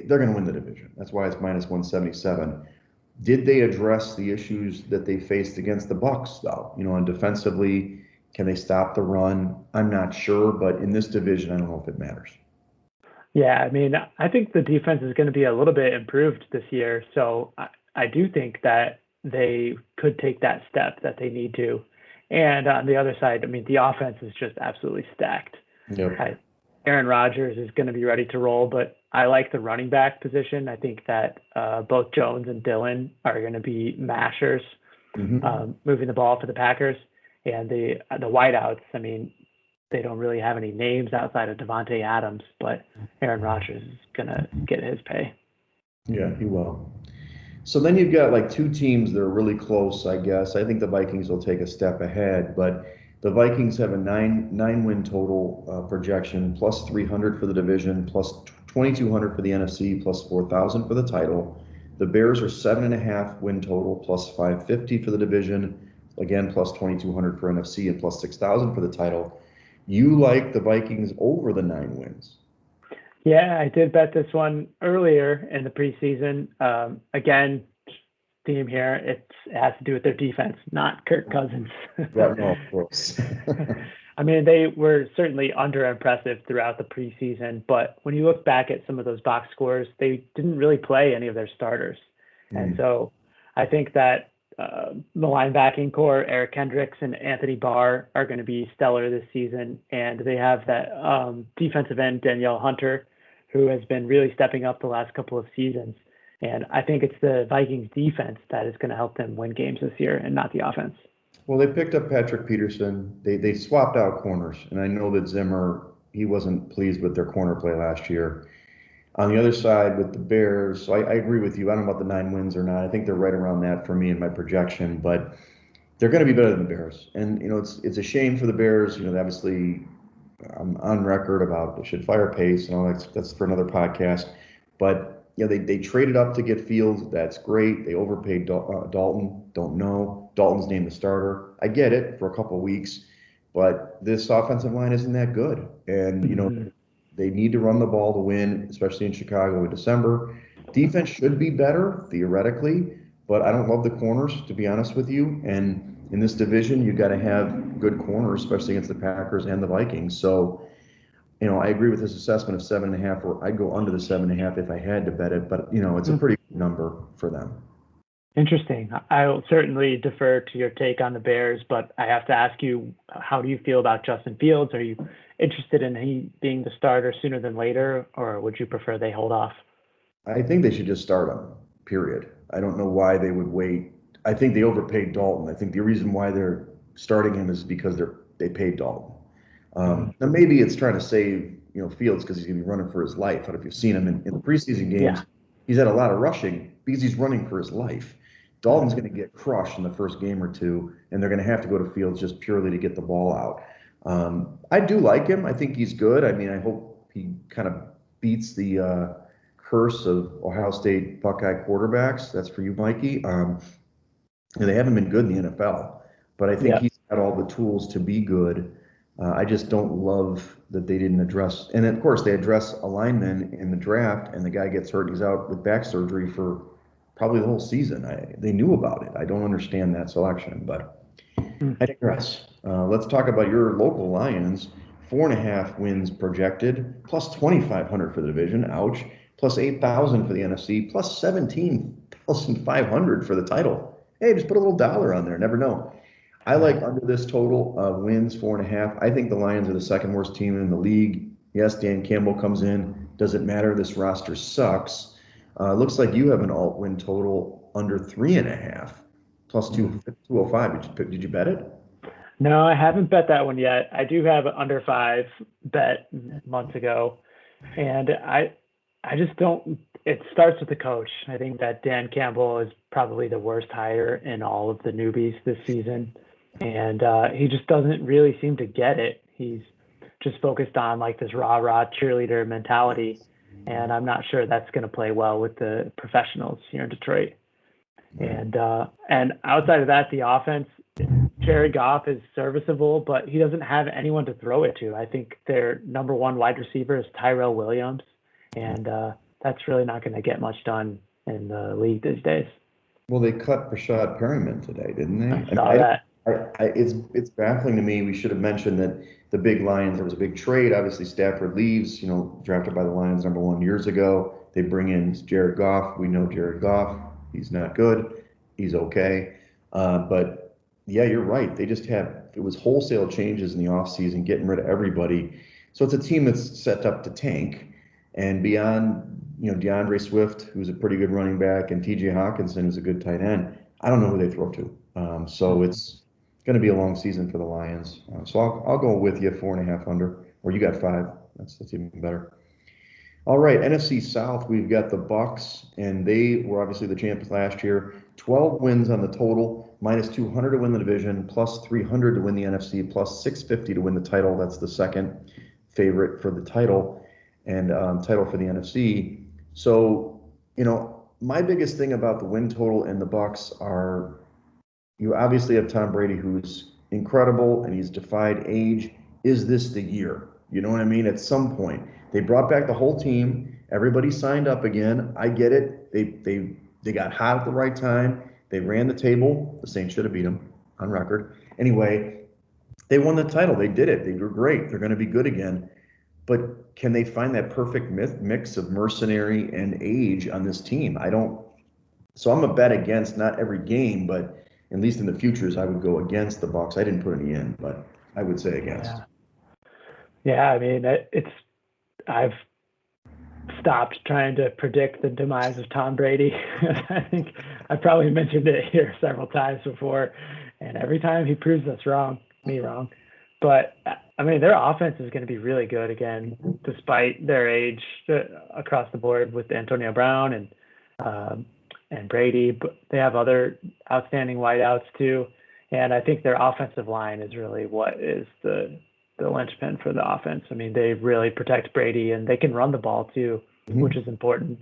they're going to win the division. That's why it's minus 177. Did they address the issues that they faced against the Bucs, though? And defensively, can they stop the run? I'm not sure, but in this division, I don't know if it matters. Yeah, I mean, I think the defense is going to be a little bit improved this year. So I do think that they could take that step that they need to. And on the other side, I mean, the offense is just absolutely stacked. Yep. Aaron Rodgers is going to be ready to roll, but I like the running back position. I think that both Jones and Dillon are going to be mashers, moving the ball for the Packers. And the wideouts, I mean, they don't really have any names outside of Devontae Adams, but Aaron Rodgers is going to get his pay. Yeah, he will. So then you've got like two teams that are really close, I guess. I think the Vikings will take a step ahead, but the Vikings have a nine win total projection, plus 300 for the division, plus 2,200 for the NFC, plus 4,000 for the title. The Bears are 7.5 win total, plus 550 for the division, again, plus 2,200 for NFC, and plus 6,000 for the title. You like the Vikings over the 9 wins? Yeah, I did bet this one earlier in the preseason. Again, theme here, it has to do with their defense, not Kirk Cousins. Yeah, no, of course. I mean, they were certainly under-impressive throughout the preseason, but when you look back at some of those box scores, they didn't really play any of their starters. And so I think that the linebacking core, Eric Kendricks and Anthony Barr, are going to be stellar this season. And they have that defensive end, Danielle Hunter, who has been really stepping up the last couple of seasons. And I think it's the Vikings defense that is going to help them win games this year and not the offense. Well, they picked up Patrick Peterson. They swapped out corners. And I know that Zimmer, he wasn't pleased with their corner play last year. On the other side with the Bears, so I agree with you. I don't know about the 9 wins or not. I think they're right around that for me in my projection, but they're going to be better than the Bears. And, it's a shame for the Bears. Obviously, I'm on record about they should fire Pace and all that. That's for another podcast. But, they traded up to get Fields. That's great. They overpaid Dalton. Don't know. Dalton's named the starter. I get it for a couple of weeks, but this offensive line isn't that good. And, they need to run the ball to win, especially in Chicago in December. Defense should be better, theoretically, but I don't love the corners, to be honest with you. And in this division, you've got to have good corners, especially against the Packers and the Vikings. So, I agree with this assessment of 7.5, or I'd go under the 7.5 if I had to bet it, but, it's a pretty good number for them. Interesting. I will certainly defer to your take on the Bears, but I have to ask you, how do you feel about Justin Fields? Are you interested in he being the starter sooner than later, or would you prefer they hold off? I think they should just start him, period. I don't know why they would wait. I think they overpaid Dalton. I think the reason why they're starting him is because they paid Dalton. Now maybe it's trying to save Fields because he's going to be running for his life. I don't know if you've seen him in the preseason games. He's had a lot of rushing because he's running for his life. Dalton's going to get crushed in the first game or two, and they're going to have to go to Fields just purely to get the ball out. I do like him. I think he's good. I mean, I hope he kind of beats the curse of Ohio State Buckeye quarterbacks. That's for you, Mikey. And they haven't been good in the NFL, but I think he's got all the tools to be good. I just don't love that they didn't address, and of course they address a lineman in the draft, and the guy gets hurt. He's out with back surgery for probably the whole season. They knew about it. I don't understand that selection, but Hmm. I digress. Let's talk about your local Lions. 4.5 wins projected, plus 2,500 for the division. Ouch. Plus 8,000 for the NFC, plus 17,500 for the title. Hey, just put a little dollar on there. Never know. I like under this total wins, 4.5. I think the Lions are the second worst team in the league. Yes, Dan Campbell comes in. Doesn't matter. This roster sucks. Looks like you have an alt win total under 3.5, plus 205. Did you bet it? No, I haven't bet that one yet. I do have an under 5 bet months ago, and I just don't. It starts with the coach. I think that Dan Campbell is probably the worst hire in all of the newbies this season, and he just doesn't really seem to get it. He's just focused on like this rah cheerleader mentality, and I'm not sure that's going to play well with the professionals here in Detroit. And outside of that, the offense, Jared Goff is serviceable, but he doesn't have anyone to throw it to. I think their number one wide receiver is Tyrell Williams, and that's really not going to get much done in the league these days. Well, they cut Rashad Perryman today, didn't they? I saw that. It's baffling to me. We should have mentioned that the big Lions, there was a big trade. Obviously, Stafford leaves, drafted by the Lions #1 years ago. They bring in Jared Goff. We know Jared Goff. He's not good. He's okay. But yeah, you're right. It was wholesale changes in the offseason, getting rid of everybody. So it's a team that's set up to tank. And beyond, DeAndre Swift, who's a pretty good running back, and TJ Hawkinson, who's a good tight end, I don't know who they throw to. So it's going to be a long season for the Lions. So I'll go with you 4.5 under, or you got 5. That's even better. All right, NFC South, we've got the Bucks, and they were obviously the champions last year. 12 wins on the total, minus 200 to win the division, plus 300 to win the NFC, plus 650 to win the title. That's the second favorite for the title and title for the NFC. So, my biggest thing about the win total and the Bucks are you obviously have Tom Brady, who's incredible, and he's defied age. Is this the year? You know what I mean? At some point, they brought back the whole team. Everybody signed up again. I get it. They got hot at the right time. They ran the table. The Saints should have beat them on record. Anyway, they won the title. They did it. They were great. They're going to be good again. But can they find that perfect mix of mercenary and age on this team? I don't. So I'm a bet against, not every game, but at least in the futures, I would go against the Bucks. I didn't put any in, but I would say against. Yeah, I mean, I've stopped trying to predict the demise of Tom Brady. I think I probably mentioned it here several times before, and every time he proves us wrong, me wrong. But I mean, their offense is going to be really good again, despite their age across the board with Antonio Brown and Brady. But they have other outstanding wideouts too, and I think their offensive line is really what is the linchpin for the offense. I mean, they really protect Brady, and they can run the ball too, which is important.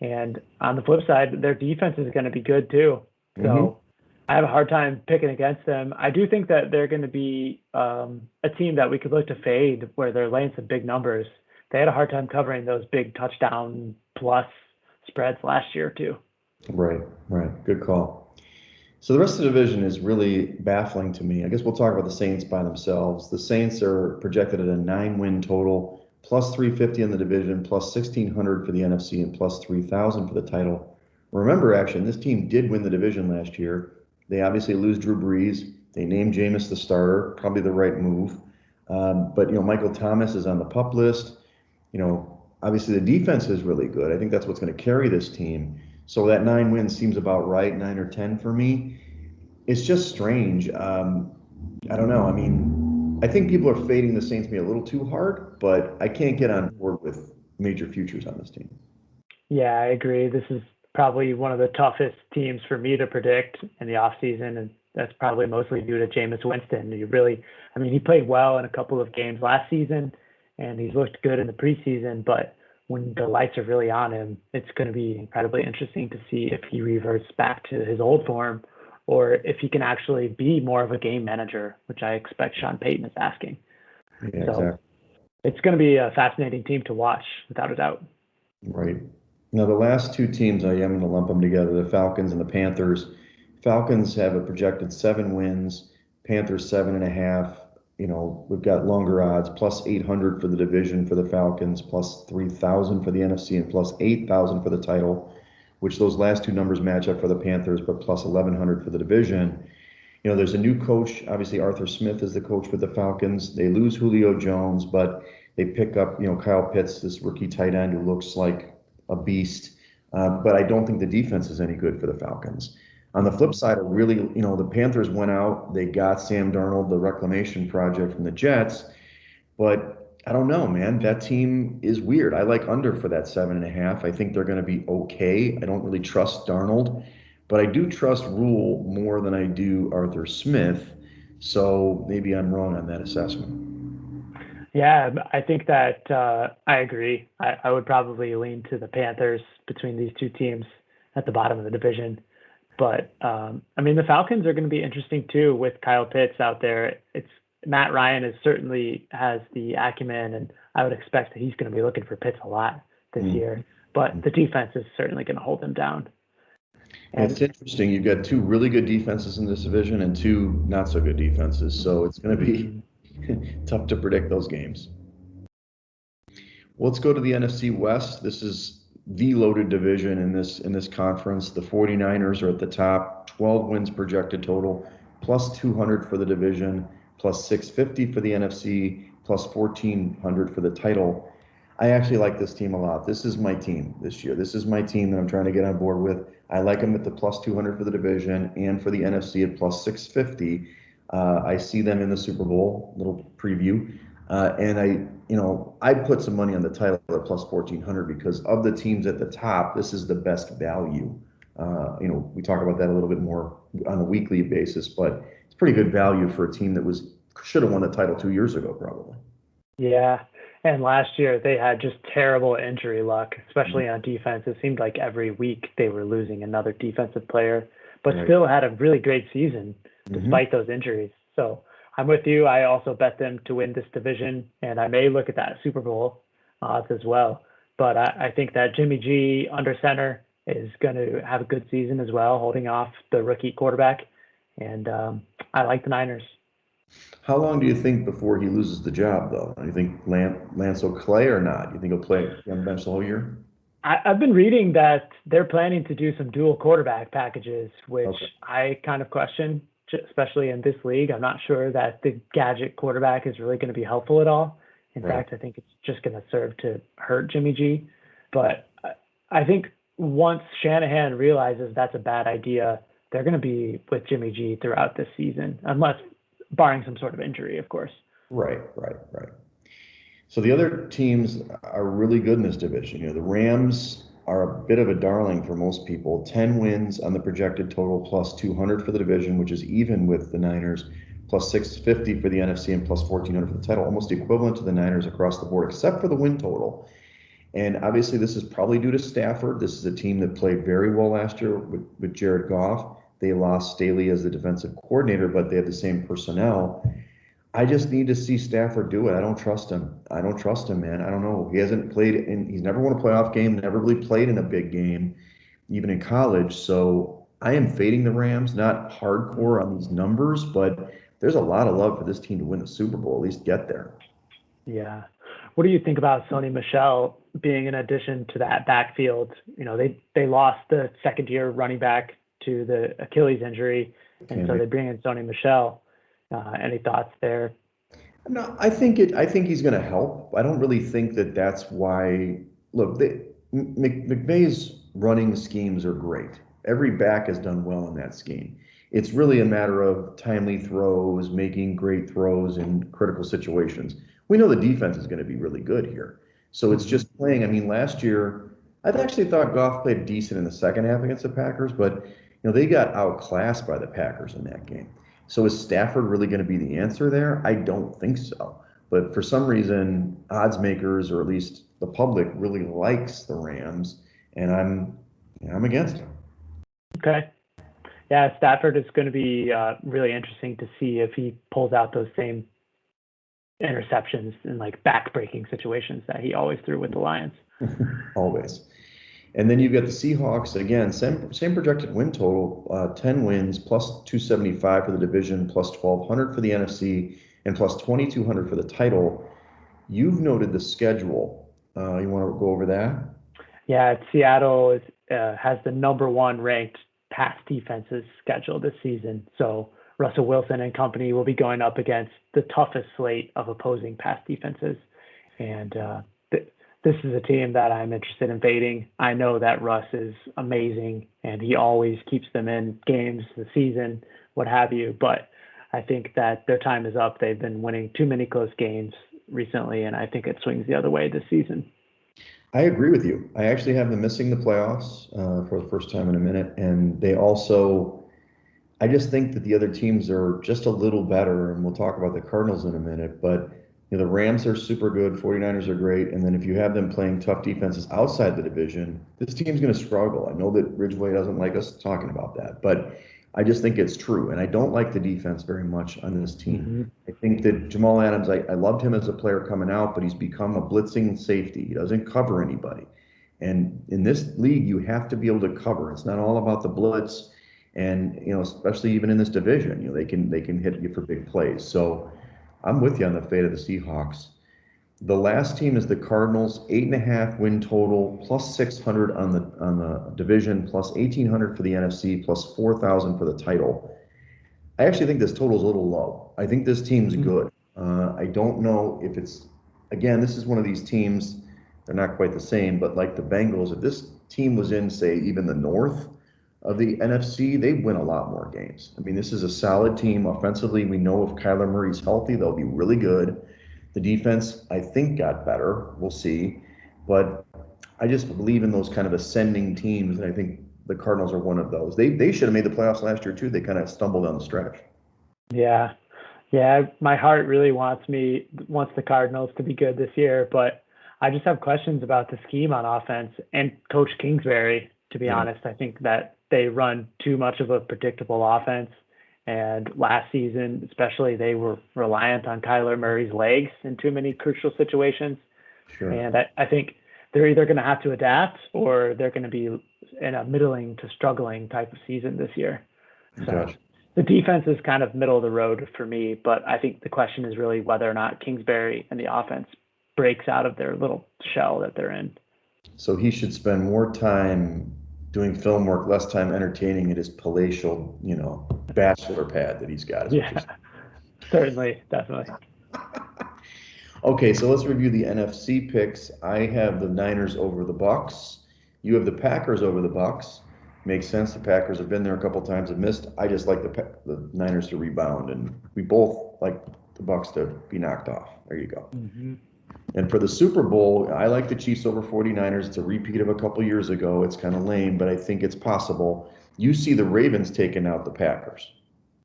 And on the flip side, their defense is going to be good too. So I have a hard time picking against them. I do think that they're going to be a team that we could look to fade, where they're laying some big numbers. They had a hard time covering those big touchdown plus spreads last year too. Right. Good call. So the rest of the division is really baffling to me. I guess we'll talk about the Saints by themselves. The Saints are projected at a 9-win total, plus 350 in the division, plus 1,600 for the NFC, and plus 3,000 for the title. Remember, actually, this team did win the division last year. They obviously lose Drew Brees. They named Jameis the starter, probably the right move. But Michael Thomas is on the PUP list. Obviously the defense is really good. I think that's what's going to carry this team. So that 9 wins seems about right, 9 or 10 for me. It's just strange. I don't know. I mean, I think people are fading the Saints maybe a little too hard, but I can't get on board with major futures on this team. Yeah, I agree. This is probably one of the toughest teams for me to predict in the offseason, and that's probably mostly due to Jameis Winston. He played well in a couple of games last season, and he's looked good in the preseason, but when the lights are really on him, it's going to be incredibly interesting to see if he reverts back to his old form or if he can actually be more of a game manager, which I expect Sean Payton is asking. Yeah, So exactly. it's going to be a fascinating team to watch, without a doubt. Right. Now, the last two teams, I am going to lump them together, the Falcons and the Panthers. Falcons have a projected 7 wins, Panthers 7.5. We've got longer odds, plus 800 for the division for the Falcons, plus 3,000 for the NFC, and plus 8,000 for the title, which those last two numbers match up for the Panthers, but plus 1,100 for the division. There's a new coach. Obviously, Arthur Smith is the coach with the Falcons. They lose Julio Jones, but they pick up, Kyle Pitts, this rookie tight end who looks like a beast. But I don't think the defense is any good for the Falcons. On the flip side, the Panthers went out, they got Sam Darnold, the reclamation project from the Jets, but I don't know, man. That team is weird. I like under for that 7.5. I think they're going to be okay. I don't really trust Darnold, but I do trust Rule more than I do Arthur Smith. So maybe I'm wrong on that assessment. Yeah, I think that I agree. I would probably lean to the Panthers between these two teams at the bottom of the division. But I mean, the Falcons are going to be interesting too with Kyle Pitts out there. It's Matt Ryan is certainly has the acumen, and I would expect that he's going to be looking for Pitts a lot this Mm. year. But the defense is certainly going to hold him down. It's And interesting. You've got two really good defenses in this division and two not so good defenses. So it's going to be mhm. tough to predict those games. Well, let's go to the NFC West. This is the loaded division in this conference. The 49ers are at the top, 12 wins projected total, plus 200 for the division, plus 650 for the NFC, plus 1400 for the title. I actually like this team a lot. This is my team this year. This is my team that I'm trying to get on board with. I like them at the plus 200 for the division and for the NFC at plus 650. I see them in the Super Bowl. Little preview. And I put some money on the title at plus 1,400 because of the teams at the top, this is the best value. We talk about that a little bit more on a weekly basis, but it's pretty good value for a team that should have won the title 2 years ago, probably. Yeah. And last year they had just terrible injury luck, especially on defense. It seemed like every week they were losing another defensive player, but Right. still had a really great season Hmm. despite those injuries. So I'm with you. I also bet them to win this division, and I may look at that Super Bowl odds as well. But I think that Jimmy G under center is going to have a good season as well, holding off the rookie quarterback. And I like the Niners. How long do you think before he loses the job, though? Do you think Lance will play or not? Do you think he'll play on the bench the whole year? I've been reading that they're planning to do some dual quarterback packages, which Okay. I kind of question, especially in this league. I'm not sure that the gadget quarterback is really going to be helpful at all. In Right. fact, I think it's just going to serve to hurt Jimmy G. But I think once Shanahan realizes that's a bad idea, they're going to be with Jimmy G throughout this season, unless barring some sort of injury, of course. Right. Right. Right. So the other teams are really good in this division. The Rams are a bit of a darling for most people. 10 wins on the projected total, plus 200 for the division, which is even with the Niners, plus 650 for the NFC, and plus 1,400 for the title, almost equivalent to the Niners across the board, except for the win total. And obviously, this is probably due to Stafford. This is a team that played very well last year with Jared Goff. They lost Staley as the defensive coordinator, but they had the same personnel. I just need to see Stafford do it. I don't trust him. I don't trust him, man. I don't know. He hasn't played he's never won a playoff game, never really played in a big game, even in college. So I am fading the Rams, not hardcore on these numbers, but there's a lot of love for this team to win the Super Bowl, at least get there. Yeah. What do you think about Sony Michel being an addition to that backfield? They lost the second year running back to the Achilles injury, and so Okay. they bring in Sony Michel. Any thoughts there? No, I think he's going to help. I don't really think that that's why. Look, McVay's running schemes are great. Every back has done well in that scheme. It's really a matter of timely throws, making great throws in critical situations. We know the defense is going to be really good here. So it's Hmm. just playing. I mean, last year, I actually thought Goff played decent in the second half against the Packers, but they got outclassed by the Packers in that game. So is Stafford really going to be the answer there? I don't think so. But for some reason, odds makers, or at least the public, really likes the Rams, and I'm against them. Okay. Yeah, Stafford is going to be really interesting to see if he pulls out those same interceptions and like back-breaking situations that he always threw with the Lions. Always. And then you've got the Seahawks, again, same projected win total, 10 wins, plus 275 for the division, plus 1,200 for the NFC, and plus 2,200 for the title. You've noted the schedule. You want to go over that? Yeah, Seattle has the #1 ranked pass defenses schedule this season. So Russell Wilson and company will be going up against the toughest slate of opposing pass defenses. And this is a team that I'm interested in fading. I know that Russ is amazing and he always keeps them in games, the season, what have you. But I think that their time is up. They've been winning too many close games recently, and I think it swings the other way this season. I agree with you. I actually have them missing the playoffs for the first time in a minute. And they also, I just think that the other teams are just a little better. And we'll talk about the Cardinals in a minute. But the Rams are super good. 49ers are great. And then if you have them playing tough defenses outside the division, this team's going to struggle. I know that Ridgeway doesn't like us talking about that, but I just think it's true. And I don't like the defense very much on this team. Mm-hmm. I think that Jamal Adams, I loved him as a player coming out, but he's become a blitzing safety. He doesn't cover anybody. And in this league, you have to be able to cover. It's not all about the blitz. And, especially even in this division, they can hit you for big plays. So I'm with you on the fate of the Seahawks. The last team is the Cardinals, 8.5 win total, plus 600 on the division, plus 1,800 for the NFC, plus 4,000 for the title. I actually think this total is a little low. I think this team's good. I don't know if it's, again, this is one of these teams, they're not quite the same, but like the Bengals, if this team was in, say, even the north of the NFC, they win a lot more games. I mean, this is a solid team. Offensively, we know if Kyler Murray's healthy, they'll be really good. The defense, I think, got better. We'll see. But I just believe in those kind of ascending teams, and I think the Cardinals are one of those. They should have made the playoffs last year, too. They kind of stumbled on the stretch. Yeah. Yeah, my heart really wants the Cardinals to be good this year, but I just have questions about the scheme on offense and Coach Kingsbury, to be honest. I think that they run too much of a predictable offense. And last season, especially, they were reliant on Kyler Murray's legs in too many crucial situations. Sure. And I think they're either going to have to adapt or they're going to be in a middling to struggling type of season this year. So Gotcha. The defense is kind of middle of the road for me, but I think the question is really whether or not Kingsbury and the offense breaks out of their little shell that they're in. So he should spend more time doing film work, less time entertaining at his palatial, bachelor pad that he's got. Yeah, certainly, definitely. Okay, so let's review the NFC picks. I have the Niners over the Bucks. You have the Packers over the Bucks. Makes sense. The Packers have been there a couple times and missed. I just like the Niners to rebound, and we both like the Bucks to be knocked off. There you go. Mm-hmm. And for the Super Bowl, I like the Chiefs over 49ers. It's a repeat of a couple years ago. It's kind of lame, but I think it's possible. You see the Ravens taking out the Packers.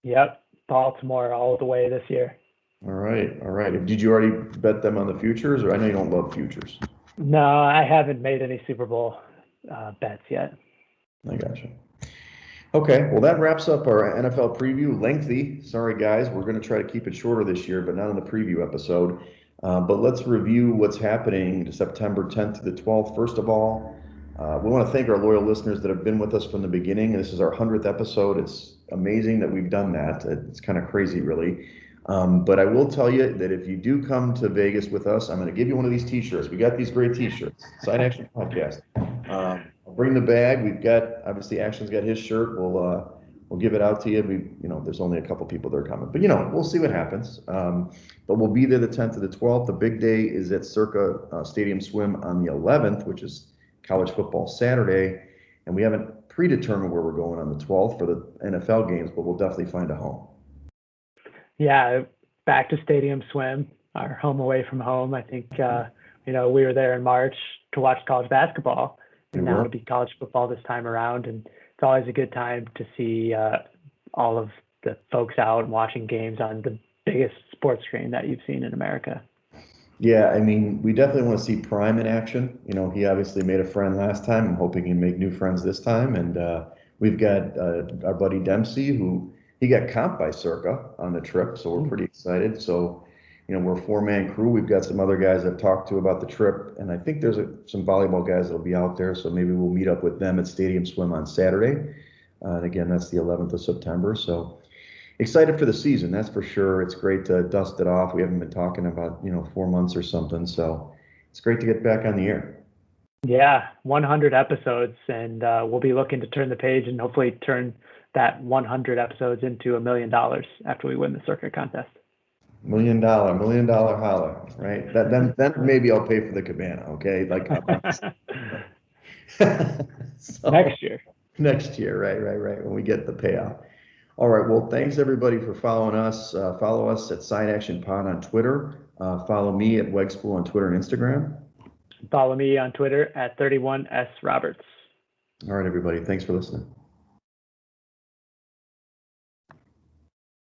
Yep, Baltimore all the way this year. All right. Did you already bet them on the futures? Or I know you don't love futures. No, I haven't made any Super Bowl bets yet. I gotcha. Okay, well, that wraps up our NFL preview. Lengthy. Sorry, guys. We're going to try to keep it shorter this year, but not in the preview episode. But let's review what's happening September 10th to the 12th. First of all, we want to thank our loyal listeners that have been with us from the beginning. This is our 100th episode. It's amazing that we've done that. It's kind of crazy, really. But I will tell you that if you do come to Vegas with us, I'm going to give you one of these T-shirts. We got these great T-shirts. Side Action Podcast. I'll bring the bag. We've got, obviously, Action's got his shirt. We'll give it out to you. There's only a couple people that are coming, but we'll see what happens. But we'll be there the 10th to the 12th. The big day is at Circa Stadium Swim on the 11th, which is college football Saturday, and we haven't predetermined where we're going on the 12th for the NFL games, but we'll definitely find a home. Yeah, back to Stadium Swim, our home away from home. I think we were there in March to watch college basketball, and now it'll be college football this time around, and it's always a good time to see all of the folks out and watching games on the biggest sports screen that you've seen in America. Yeah, I mean, we definitely want to see Prime in action. He obviously made a friend last time. I'm hoping he can make new friends this time. And we've got our buddy Dempsey, who he got comped by Circa on the trip, so we're pretty excited. So we're a 4-man crew. We've got some other guys I've talked to about the trip, and I think there's some volleyball guys that'll be out there. So maybe we'll meet up with them at Stadium Swim on Saturday. And again, that's the 11th of September. So excited for the season, that's for sure. It's great to dust it off. We haven't been talking about 4 months or something. So it's great to get back on the air. Yeah, 100 episodes, and we'll be looking to turn the page and hopefully turn that 100 episodes into $1 million after we win the Circa contest. $1 million holler, right? Then maybe I'll pay for the cabana, okay? Like so, Next year. Next year, right, when we get the payout. All right, well, thanks everybody for following us. Follow us at Side Action Pod on Twitter. Follow me at Wegs on Twitter and Instagram. Follow me on Twitter at 31S Roberts. All right, everybody. Thanks for listening.